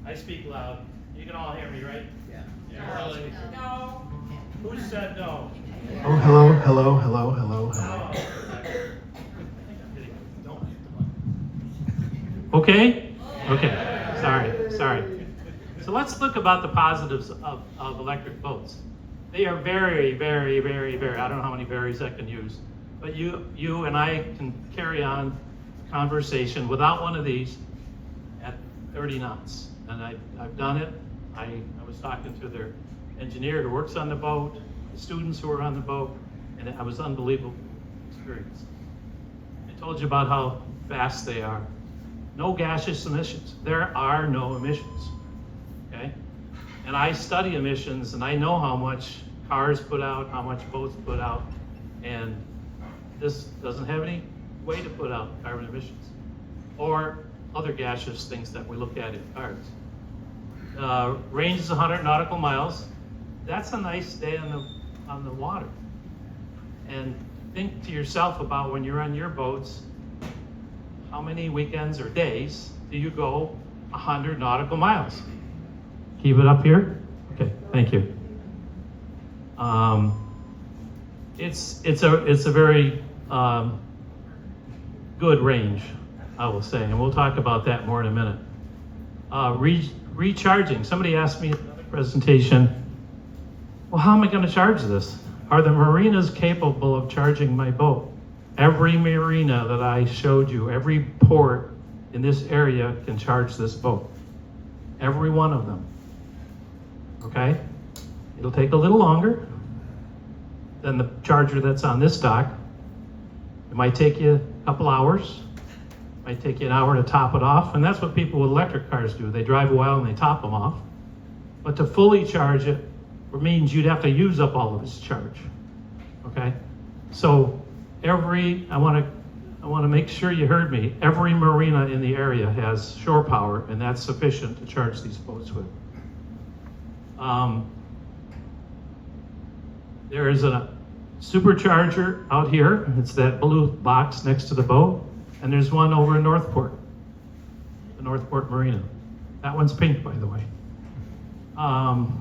I speak loud. You can all hear me, right? Yeah. Really? No. Who said no? Oh, hello, hello, hello, hello, hello. Oh, I think I'm hitting it. Don't hit the button. Okay? Okay. Sorry. So let's look about the positives of electric boats. They are very, very, very, very, I don't know how many varies I can use, but you and I can carry on a conversation without one of these at 30 knots. And I've done it. I was talking to their engineer who works on the boat, the students who were on the boat, and it was an unbelievable experience. I told you about how fast they are. No gaseous emissions. There are no emissions, okay? And I study emissions, and I know how much cars put out, how much boats put out, and this doesn't have any way to put out carbon emissions or other gaseous things that we look at in cars. Range is 100 nautical miles. That's a nice day on the water. And think to yourself about when you're on your boats, how many weekends or days do you go 100 nautical miles? Keep it up here. Okay, thank you. It's a very good range, I will say, and we'll talk about that more in a minute. Recharging. Somebody asked me in another presentation, well, how am I going to charge this? Are the marinas capable of charging my boat? Every marina that I showed you, every port in this area can charge this boat. Every one of them. Okay? It'll take a little longer than the charger that's on this dock. It might take you a couple hours. It might take you an hour to top it off, and that's what people with electric cars do. They drive a while and they top them off. But to fully charge it means you'd have to use up all of its charge. Okay? So I want to make sure you heard me. Every marina in the area has shore power, and that's sufficient to charge these boats with. There is a supercharger out here. It's that blue box next to the boat. And there's one over in Northport, the Northport Marina. That one's pink, by the way.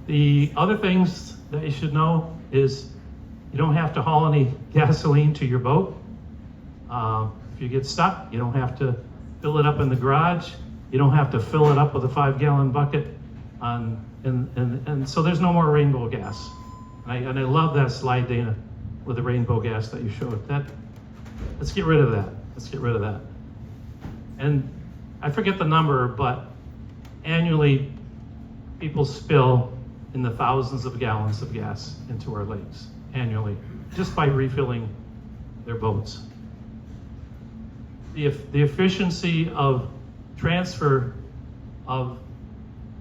The other things that you should know is you don't have to haul any gasoline to your boat. If you get stuck, you don't have to fill it up in the garage. You don't have to fill it up with a 5-gallon bucket and so there's no more rainbow gas. And I love that slide, Dana, with the rainbow gas that you showed. Let's get rid of that. Let's get rid of that. And I forget the number, but annually people spill in the thousands of gallons of gas into our lakes annually, just by refilling their boats. The efficiency of transfer of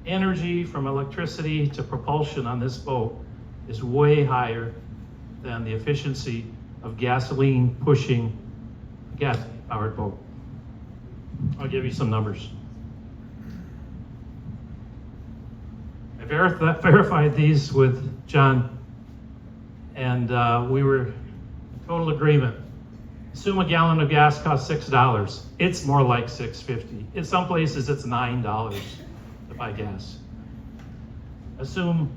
energy from electricity to propulsion on this boat is way higher than the efficiency of gasoline pushing a gas-powered boat. I'll give you some numbers. I verified these with John, and we were in total agreement. Assume a gallon of gas costs $6. It's more like $6.50. In some places, it's $9 to buy gas. Assume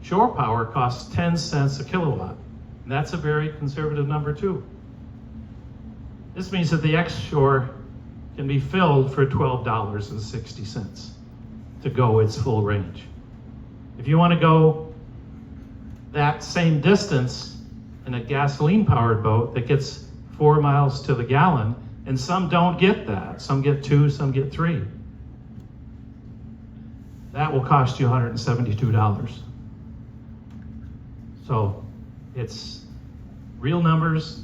shore power costs 10 cents a kilowatt. And that's a very conservative number too. This means that the X-Shore can be filled for $12.60 to go its full range. If you want to go that same distance in a gasoline-powered boat that gets 4 miles to the gallon, and some don't get that. Some get 2, some get 3. That will cost you $172. So it's real numbers.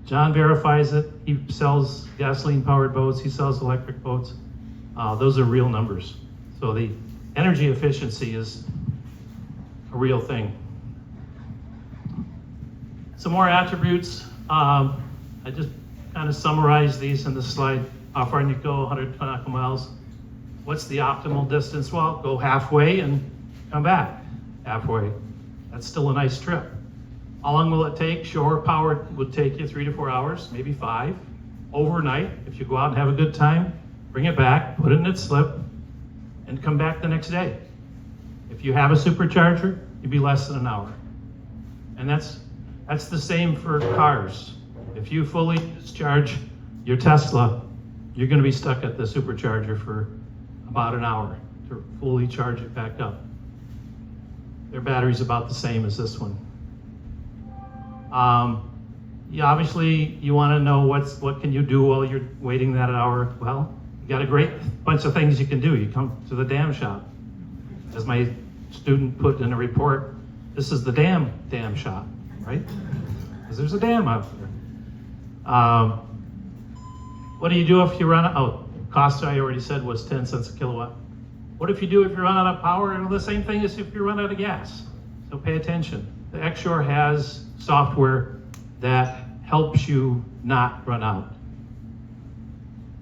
John verifies it. He sells gasoline-powered boats. He sells electric boats. Those are real numbers. So the energy efficiency is a real thing. Some more attributes. I just kind of summarized these in the slide. How far can you go? 100 nautical miles. What's the optimal distance? Well, go halfway and come back halfway. That's still a nice trip. How long will it take? Shore power would take you 3 to 4 hours, maybe 5. Overnight, if you go out and have a good time, bring it back, put it in its slip, and come back the next day. If you have a supercharger, you'd be less than an hour. And that's the same for cars. If you fully discharge your Tesla, you're going to be stuck at the supercharger for about an hour to fully charge it back up. Their battery's about the same as this one. Obviously, you want to know what can you do while you're waiting that hour. Well, you got a great bunch of things you can do. You come to the dam shop. As my student put in a report, this is the dam shop, right? Because there's a dam out there. What do you do if you run out? Oh, cost I already said was 10 cents a kilowatt. What if you run out of power? And the same thing as if you run out of gas. So pay attention. The X-Shore has software that helps you not run out.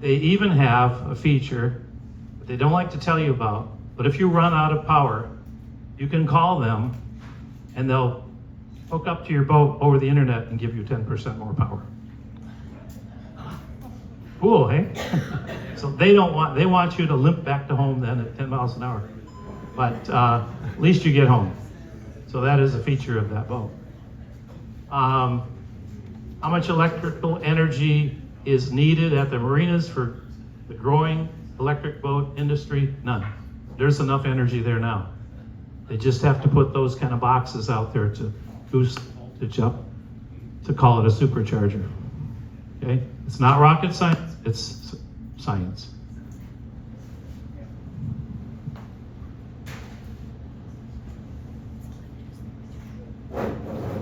They even have a feature that they don't like to tell you about, but if you run out of power, you can call them and they'll hook up to your boat over the internet and give you 10% more power. Cool, hey? So they want you to limp back to home then at 10 miles an hour. But at least you get home. So that is a feature of that boat. How much electrical energy is needed at the marinas for the growing electric boat industry? None. There's enough energy there now. They just have to put those kind of boxes out there to boost the voltage up to call it a supercharger. Okay? It's not rocket science, it's science.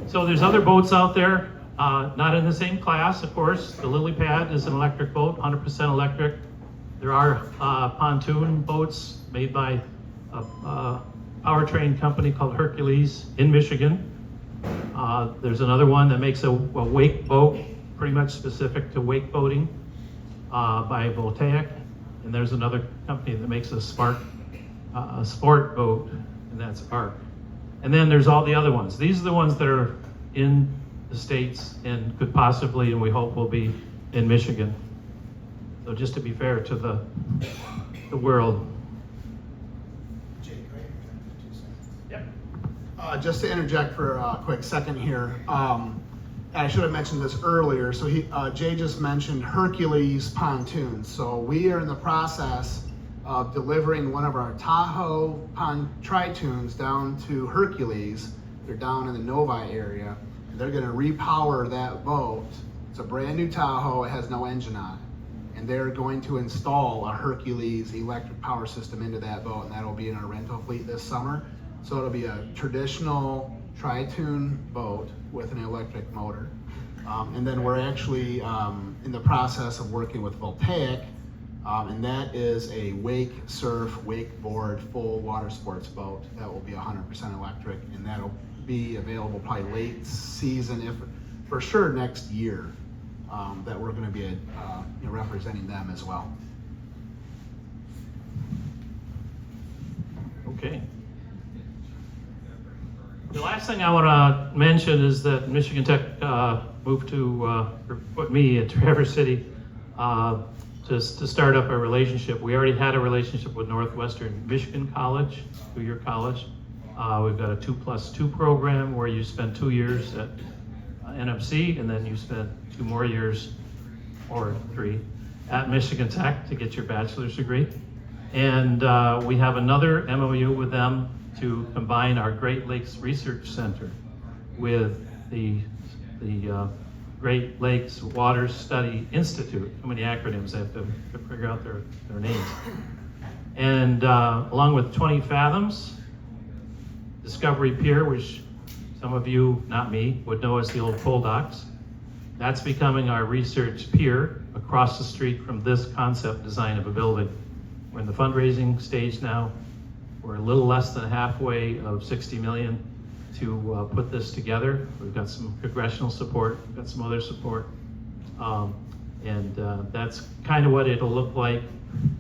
So there's other boats out there, not in the same class, of course. The Lily Pad is an electric boat, 100% electric. There are pontoon boats made by a powertrain company called Hercules in Michigan. There's another one that makes a wake boat, pretty much specific to wake boating, by Voltaic. And there's another company that makes a sport boat, and that's ARC. And then there's all the other ones. These are the ones that are in the States and could possibly, and we hope will be, in Michigan. So just to be fair to the world. Yep. Just to interject for a quick second here, I should have mentioned this earlier. So Jay just mentioned Hercules pontoons. So we are in the process of delivering one of our Tahoe Tri-Tunes down to Hercules. They're down in the Novi area. And they're gonna repower that boat. It's a brand new Tahoe, it has no engine on it. And they're going to install a Hercules electric power system into that boat, and that'll be in our rental fleet this summer. So it'll be a traditional Tri-Tune boat with an electric motor. And then we're actually in the process of working with Voltaic, and that is a wake, surf, wakeboard, full water sports boat that will be 100% electric, and that'll be available probably late season, if for sure next year, that we're going to be representing them as well. Okay. The last thing I want to mention is that Michigan Tech moved to, or put me at Traverse City to start up a relationship. We already had a relationship with Northwestern Michigan College, 2-year college. We've got a 2+2 program where you spend 2 years at NMC, and then you spend 2 more years, or 3, at Michigan Tech to get your bachelor's degree. And we have another MOU with them to combine our Great Lakes Research Center with the Great Lakes Water Study Institute. How many acronyms? I have to figure out their names. And along with 20 Fathoms, Discovery Pier, which some of you, not me, would know as the old pole docks. That's becoming our research pier across the street from this concept design of a building. We're in the fundraising stage now. We're a little less than halfway of 60 million to put this together. We've got some congressional support, we've got some other support. And that's kind of what it'll look like.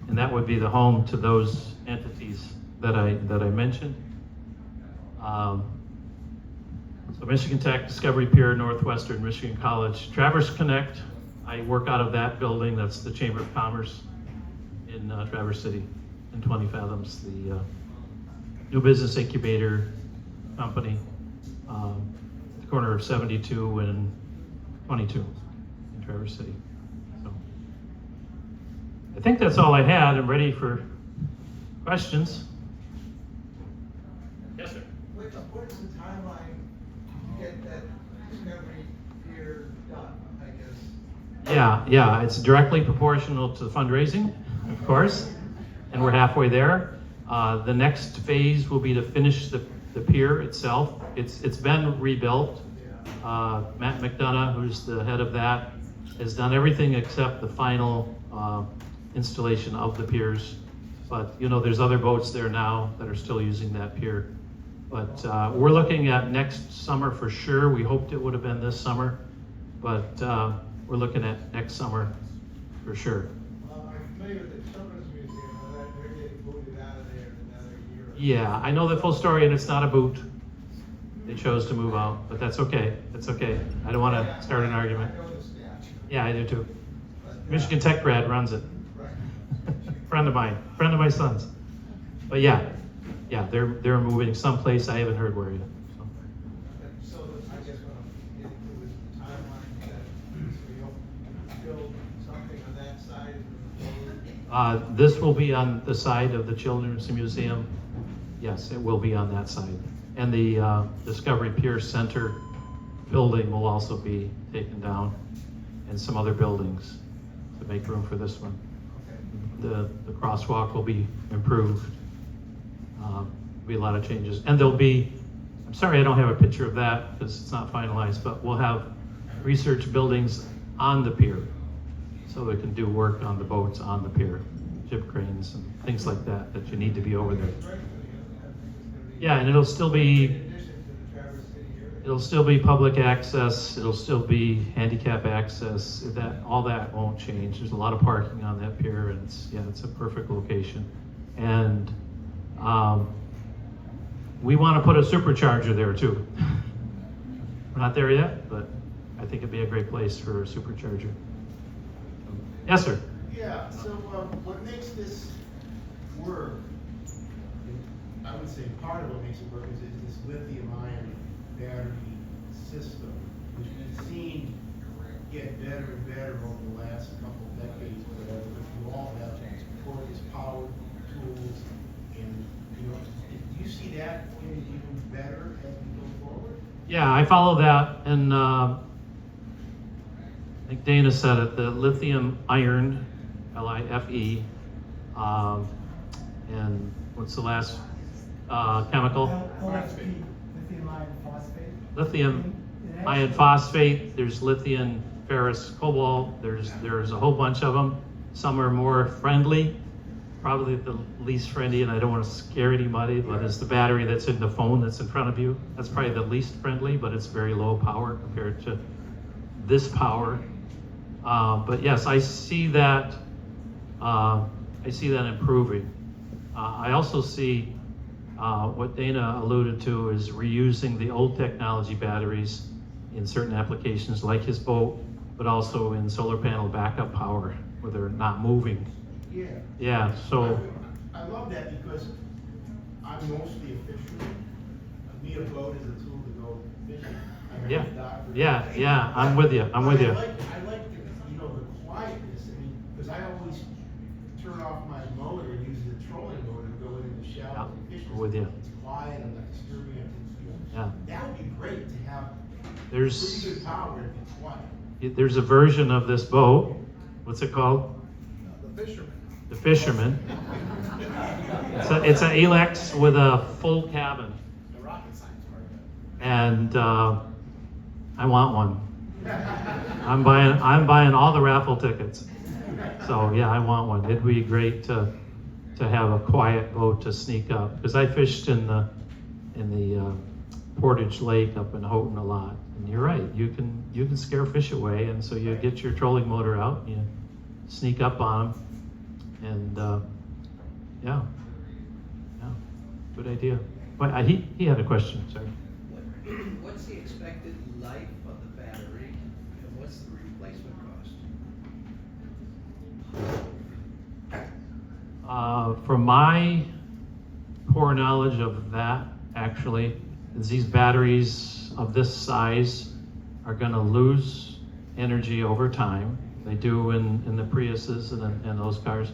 And that would be the home to those entities that I mentioned. So Michigan Tech, Discovery Pier, Northwestern Michigan College, Traverse Connect. I work out of that building. That's the Chamber of Commerce in Traverse City, and 20 Fathoms, the new business incubator company, at the corner of 72 and 22 in Traverse City. So I think that's all I had. I'm ready for questions. Yes, sir. What is the timeline to get that Discovery Pier done, I guess? Yeah, it's directly proportional to the fundraising, of course, and we're halfway there. The next phase will be to finish the pier itself. It's been rebuilt. Matt McDonough, who's the head of that, has done everything except the final installation of the piers. But you know, there's other boats there now that are still using that pier. But we're looking at next summer for sure. We hoped it would have been this summer, but we're looking at next summer for sure. I'm familiar with the Children's Museum, and that they're getting booted out of there in another year. Yeah, I know the full story, and it's not a boot. They chose to move out, but that's okay. That's okay. I don't want to start an argument. I know the statute. Yeah, I do too. But, Michigan Tech grad runs it. Right. Friend of my son's. But yeah, they're moving someplace. I haven't heard where yet. So. So I guess what I'm getting to is the timeline that, so you'll build something on that side of the road. This will be on the side of the Children's Museum. Yes, it will be on that side. And the Discovery Pier Center building will also be taken down, and some other buildings to make room for this one. Okay. The crosswalk will be improved. Be a lot of changes. And there'll be, I'm sorry I don't have a picture of that because it's not finalized, but we'll have research buildings on the pier so they can do work on the boats on the pier, ship cranes and things like that that you need to be over there. Yeah, and it'll still be public access, it'll still be handicap access, all that won't change. There's a lot of parking on that pier, and it's a perfect location. And we want to put a supercharger there too. We're not there yet, but I think it'd be a great place for a supercharger. Yes, sir. Yeah, so what makes this work, I would say part of what makes it work is this lithium-ion battery system, which we've seen get better and better over the last couple of decades, whatever, but you all have victorious power Yeah, I follow that, and I think Dana said it, the lithium iron, LIFE, and what's the last chemical? LFP, lithium iron phosphate. Lithium iron phosphate, there's lithium ferrous cobalt, there's a whole bunch of them. Some are more friendly, probably the least friendly, and I don't want to scare anybody, but it's the battery that's in the phone that's in front of you. That's probably the least friendly, but it's very low power compared to this power. But yes, I see that improving. I also see what Dana alluded to is reusing the old technology batteries in certain applications like his boat, but also in solar panel backup power where they're not moving. Yeah. Yeah, so, I love that because I'm mostly a fisherman. Me, a boat is a tool to go fishing. I'm yeah, a doctor. yeah, I'm with you, I'm with you. I like the, you know, the quietness. I mean, because I always turn off my motor and use the trolling motor to go in the shallow and fish. I'm with you. It's quiet, I'm not disturbing it. Yeah. That would be great to have There's, pretty good power and be quiet. there's a version of this boat, what's it called? The fisherman. The Fisherman. It's a Elex with a full cabin. The rocket science part of it. And I want one. I'm buying all the raffle tickets. So yeah, I want one. It'd be great to have a quiet boat to sneak up, because I fished in the Portage Lake up in Houghton a lot. And you're right, you can scare fish away, and so you get your trolling motor out, and you sneak up on them, and yeah, good idea. But he had a question, sorry. What's the expected life of the battery, and what's the replacement cost? From my poor knowledge of that, actually, is these batteries of this size are going to lose energy over time. They do in the Priuses and those cars,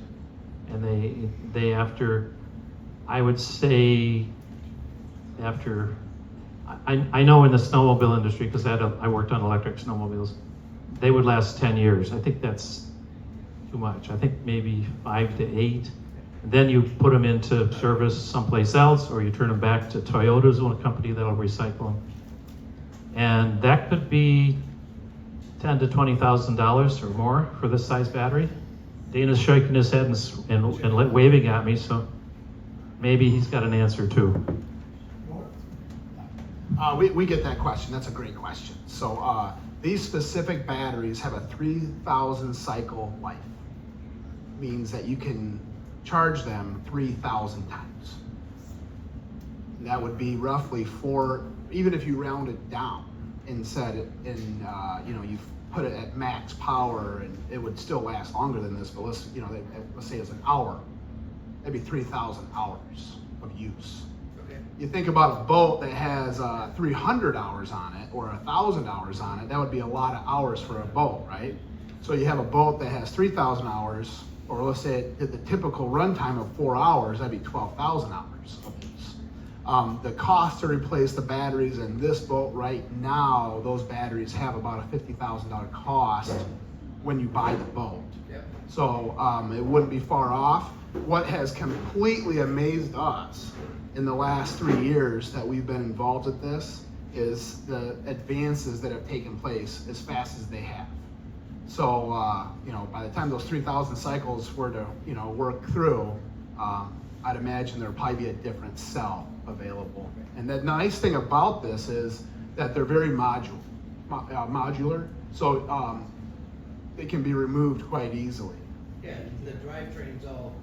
and they after, I would say, after, I know in the snowmobile industry, because I worked on electric snowmobiles, they would last 10 years. I think that's too much. I think maybe 5 to 8. And then you put them into service someplace else, or you turn them back to Toyota's one company that'll recycle them. And that could be $10,000 to $20,000 or more for this size battery. Dana's shaking his head and waving at me, so maybe he's got an answer too. We get that question. That's a great question. So these specific batteries have a 3,000 cycle life. Means that you can charge them 3,000 times. And that would be roughly 4, even if you round it down and set it in, you put it at max power, and it would still last longer than this, but let's say it's an hour. That'd be 3,000 hours of use. Okay. You think about a boat that has 300 hours on it or 1,000 hours on it, that would be a lot of hours for a boat, right? So you have a boat that has 3,000 hours, or let's say it did the typical runtime of 4 hours, that'd be 12,000 hours of use. The cost to replace the batteries in this boat right now, those batteries have about a $50,000 cost when you buy the boat. Yep. So it wouldn't be far off. What has completely amazed us in the last 3 years that we've been involved with this is the advances that have taken place as fast as they have. So, by the time those 3,000 cycles were to, work through, I'd imagine there'll probably be a different cell available. And the nice thing about this is that they're very modular, so they can be removed quite easily. Yeah, the drivetrain's all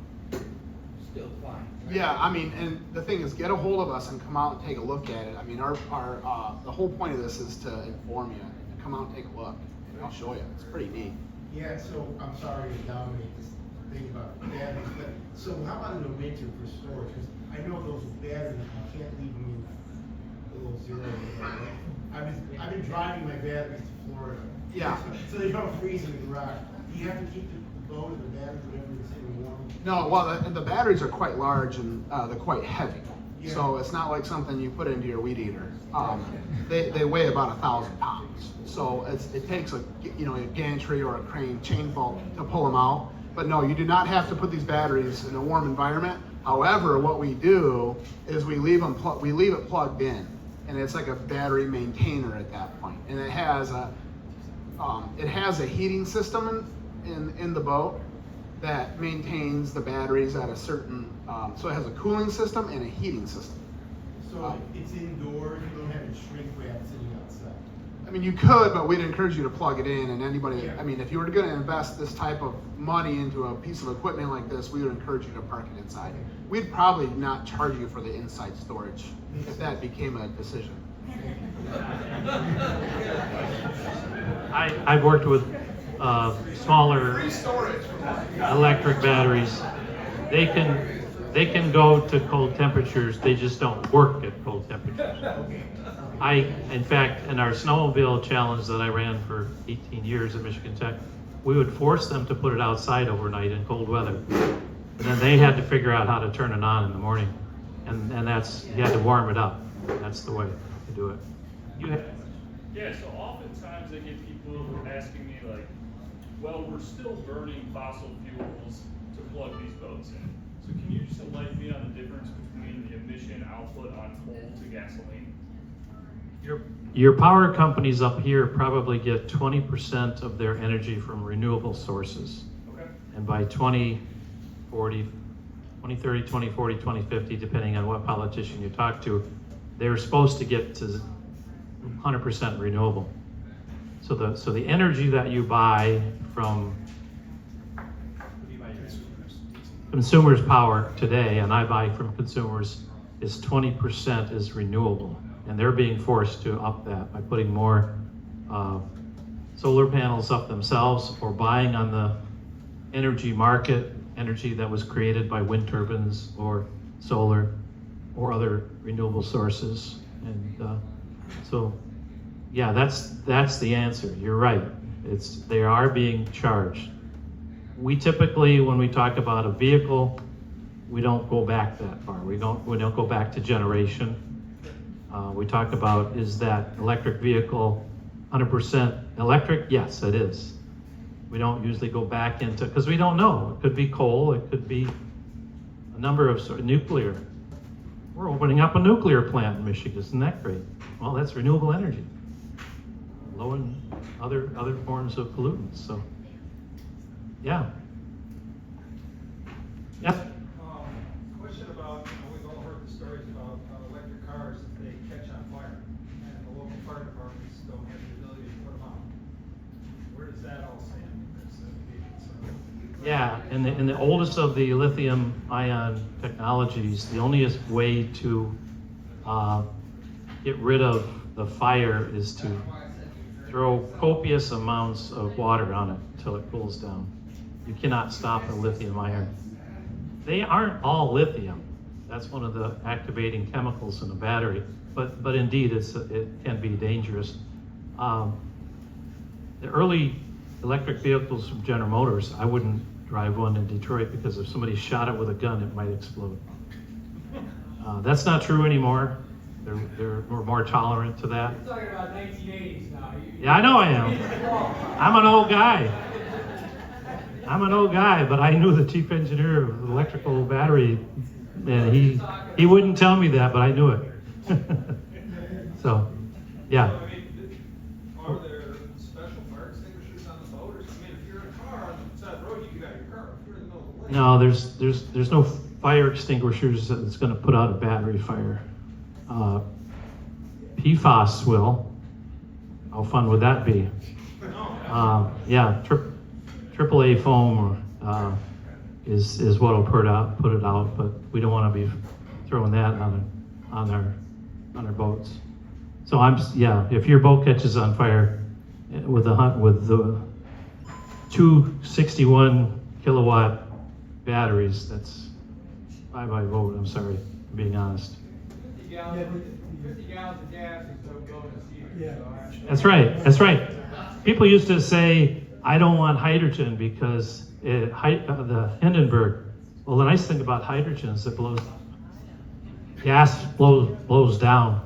still fine. Right? Yeah, I mean, and the thing is, get a hold of us and come out and take a look at it. I mean, the whole point of this is to inform you. Come out and take a look. I'll show you. It's pretty neat. Yeah, so I'm sorry to dominate this thing about batteries, but so how about in the winter for storage? Because I know those batteries, you can't leave them in below zero. I've been driving my batteries to Florida. Yeah. So they don't freeze in the garage. Do you have to keep the boat or the batteries whenever it's in warm? No, well, the batteries are quite large and they're quite heavy. So it's not like something you put into your weed eater. They weigh about 1,000 pounds. So it takes a gantry or a crane chain bolt to pull them out. But no, you do not have to put these batteries in a warm environment. However, what we do is we leave it plugged in, and it's like a battery maintainer at that point. And it has a heating system in the boat that maintains the batteries at a certain, so it has a cooling system and a heating system. So it's indoors, you don't have it shrink wrap sitting outside? I mean, you could, but we'd encourage you to plug it in, and anybody, I mean, if you were going to invest this type of money into a piece of equipment like this, we would encourage you to park it inside. We'd probably not charge you for the inside storage if that became a decision. I've worked with smaller electric batteries. They can go to cold temperatures. They just don't work at cold temperatures. In fact, in our snowmobile challenge that I ran for 18 years at Michigan Tech, we would force them to put it outside overnight in cold weather. And then they had to figure out how to turn it on in the morning. And that's, you had to warm it up. That's the way to do it. Yeah, so oftentimes I get people asking me like, well, we're still burning fossil fuels to plug these boats in. So can you just enlighten me on the difference between the emission output on coal to gasoline? Your power companies up here probably get 20% of their energy from renewable sources. Okay. And by 2030, 2040, 2050, depending on what politician you talk to, they're supposed to get to 100% renewable. So the energy that you buy from consumers' power today, and I buy from consumers, is 20% is renewable. And they're being forced to up that by putting more solar panels up themselves or buying on the energy market, energy that was created by wind turbines or solar or other renewable sources. And so, yeah, that's the answer. You're right. They are being charged. We typically, when we talk about a vehicle, we don't go back that far. We don't go back to generation. We talk about, is that electric vehicle 100% electric? Yes, it is. We don't usually go back into, because we don't know. It could be coal, it could be a number of nuclear. We're opening up a nuclear plant in Michigan. Isn't that great? Well, that's renewable energy. Low in other forms of pollutants. So, yeah. Yep. Question about, we've all heard the stories about electric cars, that they catch on fire, and the local fire departments don't have the ability to put them out. Where does that all stand? Yeah, in the oldest of the lithium-ion technologies, the only way to get rid of the fire is to throw copious amounts of water on it until it cools down. You cannot stop a lithium ion. They aren't all lithium. That's one of the activating chemicals in a battery. But indeed, it can be dangerous. The early electric vehicles from General Motors, I wouldn't drive one in Detroit because if somebody shot it with a gun, it might explode. That's not true anymore. We're more tolerant to that. You're talking about 1980s now. Yeah, I know I am. I'm an old guy, but I knew the chief engineer of the electrical battery, and he wouldn't tell me that, but I knew it. So, yeah. I mean, are there special fire extinguishers on the boat? I mean, if you're in a car on the side of the road, you get out of your car. If you're in the middle of the lake. No, there's no fire extinguishers that's going to put out a battery fire. PFAS will. How fun would that be? Yeah, AAA foam is what will put it out, but we don't want to be throwing that on our boats. So if your boat catches on fire with the 261 kilowatt batteries, that's bye boat. I'm sorry, I'm being honest. 50 gallons of gas is no bonus either. Yeah. That's right. People used to say, I don't want hydrogen because the Hindenburg. Well, the nice thing about hydrogen is it blows. gas blows down.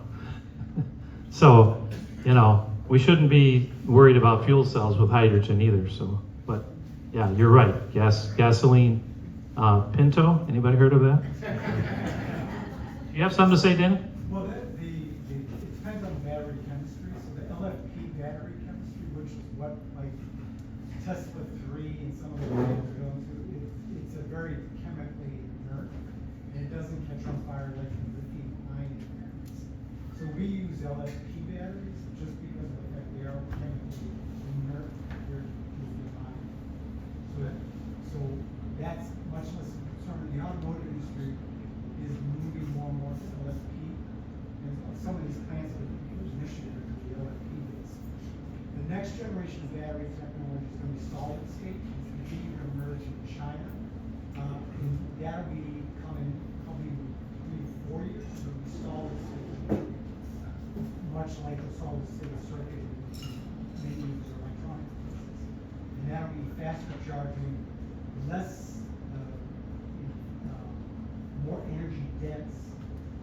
So, we shouldn't be worried about fuel cells with hydrogen either, so, but, yeah, you're right, gasoline, Pinto, anybody heard of that? You have something to say, Danny? Well, it depends on the battery chemistry. So the LFP battery chemistry, which is what like Tesla 3 and some of the ones are going to, it's a very chemically inert, and it doesn't catch on fire like the lithium-ion batteries. So we use LFP batteries just because of the fact they are chemically inert. They're lithium-ion. So that's much less of a concern. The automotive industry is moving more and more to LFP, and some of these plants are initiated to the LFP base. The next generation of battery technology is going to be solid state. It's continuing to emerge in China, and that'll be coming probably in 3 to 4 years. It'll be solid state, much like a solid state circuit in many of the electronic devices. And that'll be faster charging, less more energy dense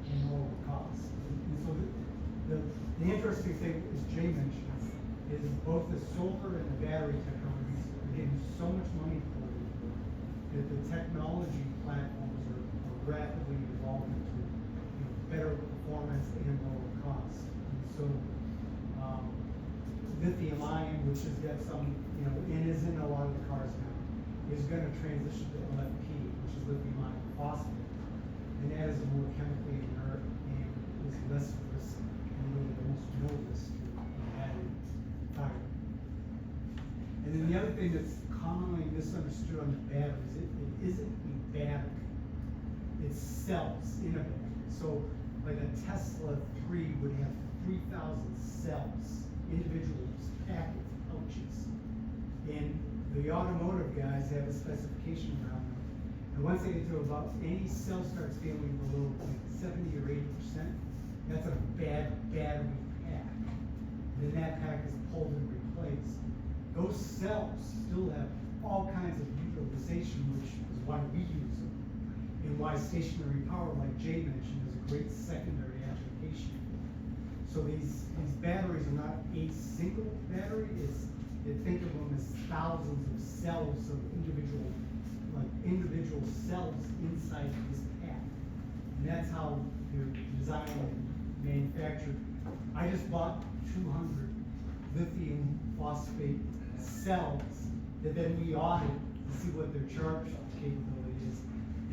and lower cost. And so the interesting thing, as Jay mentioned, is both the solar and the battery technologies are getting so much money for it that the technology platforms are rapidly evolving to better performance and lower cost. And so lithium-ion, which has got some, and is in a lot of the cars now, is going to transition to LFP, which is lithium-ion phosphate. And that is a more chemically inert and is less risk, and really almost no risk to battery fire. And then the other thing that's commonly misunderstood on the batteries, it isn't a battery, it's cells in a battery. So like a Tesla 3 would have 3,000 cells, individuals, packets, pouches. And the automotive guys have a specification around them. And once they get to about any cell starts failing below like 70 or 80%, that's a bad battery pack. Then that pack is pulled and replaced. Those cells still have all kinds of utilization, which is why we use them, and why stationary power, like Jay mentioned, is a great secondary application. So these batteries are not a single battery. Think of them as thousands of cells of individual cells inside this pack. And that's how they're designed and manufactured. I just bought 200 lithium phosphate cells that then we audit to see what their charge capability is.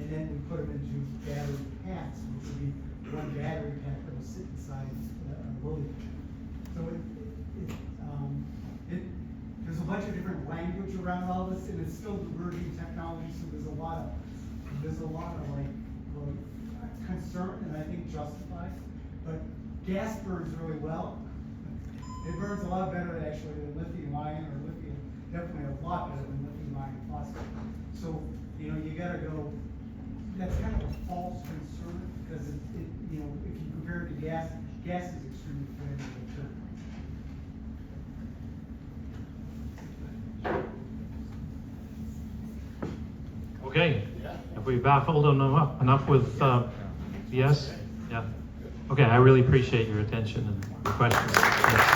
And then we put them into battery packs, which would be one battery pack that will sit inside a loading. So there's a bunch of different language around all this, and it's still emerging technology. So there's a lot of concern, and I think justified. But gas burns really well. It burns a lot better actually than lithium-ion or lithium. Definitely a lot better than lithium-ion phosphate. So you gotta go. That's kind of a false concern because if you compare it to gas is extremely flammable too. Okay, have we baffled them enough with yes? Yeah. Okay, I really appreciate your attention and your questions. Yes.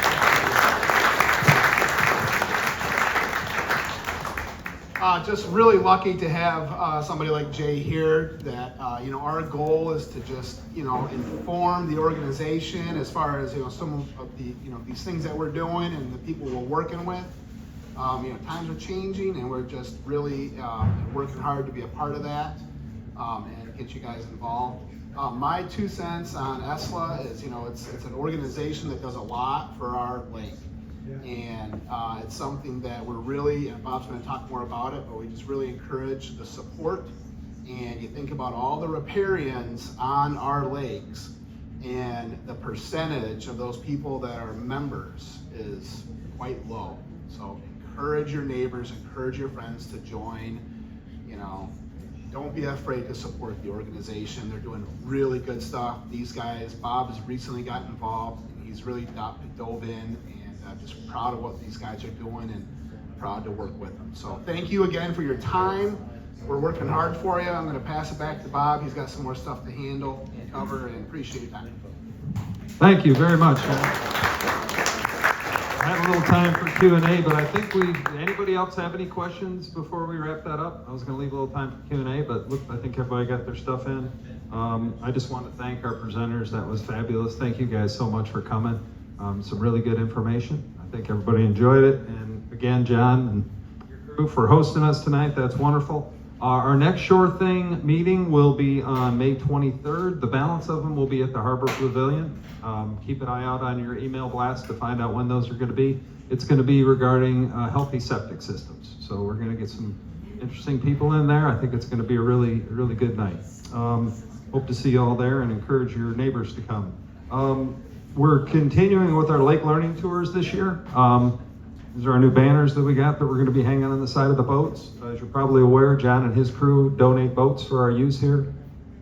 Just really lucky to have somebody like Jay here that, our goal is to just, inform the organization as far as, some of the, these things that we're doing and the people we're working with. Times are changing and we're just really working hard to be a part of that and get you guys involved. My 2 cents on ESLA is, it's an organization that does a lot for our lake. And it's something that we're really, and Bob's going to talk more about it, but we just really encourage the support. And you think about all the riparians on our lakes, and the percentage of those people that are members is quite low. So encourage your neighbors, encourage your friends to join. Don't be afraid to support the organization. They're doing really good stuff. These guys, Bob has recently gotten involved, and he's really dove in, and I'm just proud of what these guys are doing and proud to work with them. So thank you again for your time. We're working hard for you. I'm gonna pass it back to Bob. He's got some more stuff to handle and cover, and appreciate your time. Thank you very much. I had a little time for Q&A, but I think anybody else have any questions before we wrap that up? I was gonna leave a little time for Q&A, but look, I think everybody got their stuff in. I just want to thank our presenters. That was fabulous. Thank you guys so much for coming. Some really good information. I think everybody enjoyed it. And again, John and your crew for hosting us tonight. That's wonderful. Our next Sure Thing meeting will be on May 23rd. The balance of them will be at the Harbor Pavilion. Keep an eye out on your email blast to find out when those are going to be. It's going to be regarding healthy septic systems. So we're going to get some interesting people in there. I think it's going to be a really good night. Hope to see you all there and encourage your neighbors to come. We're continuing with our lake learning tours this year. These are our new banners that we got that we're going to be hanging on the side of the boats. As you're probably aware, John and his crew donate boats for our use here.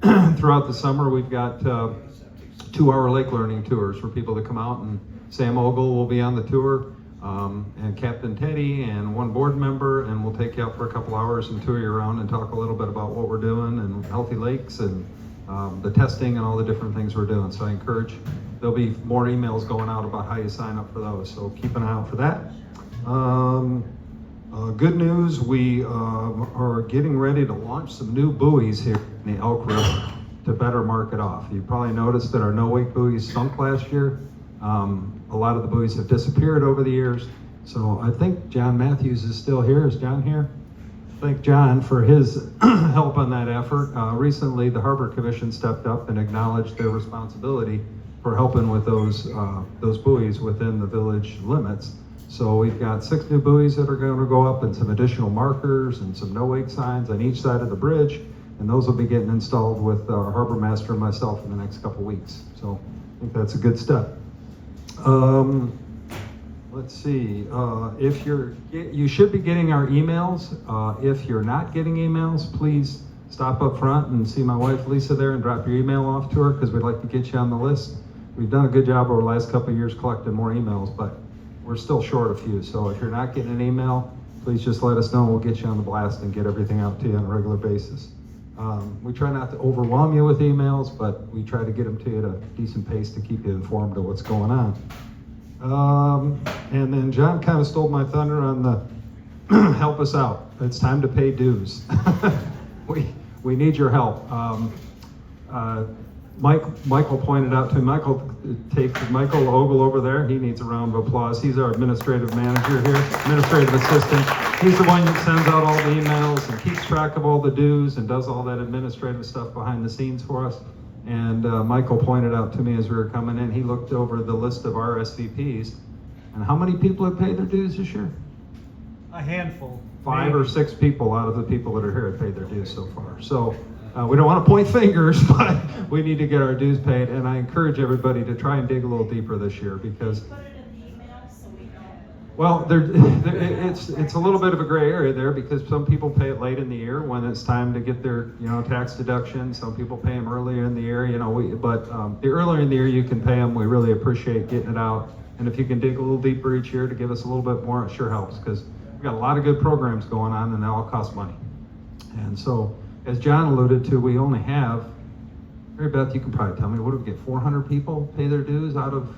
Throughout the summer, we've got 2-hour lake learning tours for people to come out, and Sam Ogle will be on the tour, and Captain Teddy and one board member, and we'll take you out for a couple hours and tour you around and talk a little bit about what we're doing and healthy lakes and the testing and all the different things we're doing. So I encourage, there'll be more emails going out about how you sign up for those, so keep an eye out for that. Good news, we are getting ready to launch some new buoys here in the Elk River to better mark it off. You probably noticed that our no-wake buoys sunk last year. A lot of the buoys have disappeared over the years. So I think John Matthews is still here. Is John here? Thank John for his help on that effort. Recently, the Harbor Commission stepped up and acknowledged their responsibility for helping with those buoys within the village limits. So we've got 6 new buoys that are going to go up and some additional markers and some no-wake signs on each side of the bridge. And those will be getting installed with our harbor master and myself in the next couple weeks. So I think that's a good step. Let's see, you should be getting our emails. If you're not getting emails, please stop up front and see my wife Lisa there and drop your email off to her, because we'd like to get you on the list. We've done a good job over the last couple of years collecting more emails, but we're still short a few. So if you're not getting an email, please just let us know and we'll get you on the blast and get everything out to you on a regular basis. We try not to overwhelm you with emails, but we try to get them to you at a decent pace to keep you informed of what's going on. And then John kind of stole my thunder on the help us out. It's time to pay dues. We need your help. Michael pointed out to me, Michael Ogle over there, he needs a round of applause. He's our administrative manager here, administrative assistant. He's the one that sends out all the emails and keeps track of all the dues and does all that administrative stuff behind the scenes for us. And Michael pointed out to me as we were coming in, he looked over the list of RSVPs. And how many people have paid their dues this year? A handful. 5 or 6 people out of the people that are here have paid their dues so far. So we don't want to point fingers, but we need to get our dues paid. And I encourage everybody to try and dig a little deeper this year, because well, it's a little bit of a gray area there, because some people pay it late in the year when it's time to get their tax deduction. Some people pay them earlier in the year. But the earlier in the year you can pay them, we really appreciate getting it out. And if you can dig a little deeper each year to give us a little bit more, it sure helps, because we've got a lot of good programs going on and they all cost money. And so, as John alluded to, we only have, Mary Beth, you can probably tell me, what do we get, 400 people pay their dues out of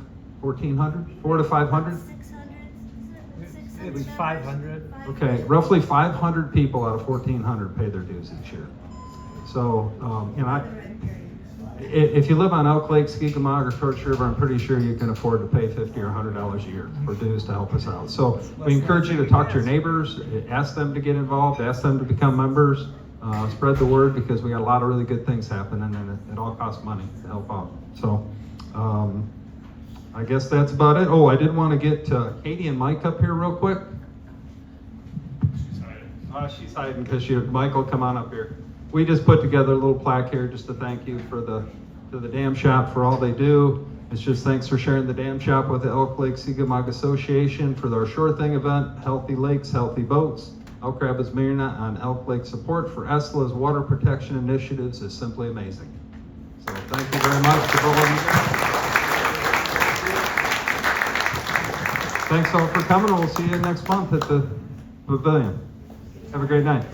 1,400? 400 to 500? 600. It was 500. Okay, roughly 500 people out of 1,400 pay their dues each year. So, if you live on Elk Lake, Skegemog, or Torch River, I'm pretty sure you can afford to pay $50 or $100 a year for dues to help us out. So we encourage you to talk to your neighbors, ask them to get involved, ask them to become members, spread the word, because we got a lot of really good things happening, and it all costs money to help out. So I guess that's about it. Oh, I did want to get Katie and Mike up here real quick. She's hiding because Michael, come on up here. We just put together a little plaque here just to thank you to the Dam Shop for all they do. It's just thanks for sharing the Dam Shop with the Elk-Skegemog Association for our Sure Thing event, Healthy Lakes, Healthy Boats. Elk Rapids Marina on Elk Lake support for ESLA's water protection initiatives is simply amazing. So thank you very much to both of you. Thanks all for coming. We'll see you next month at the pavilion. Have a great night.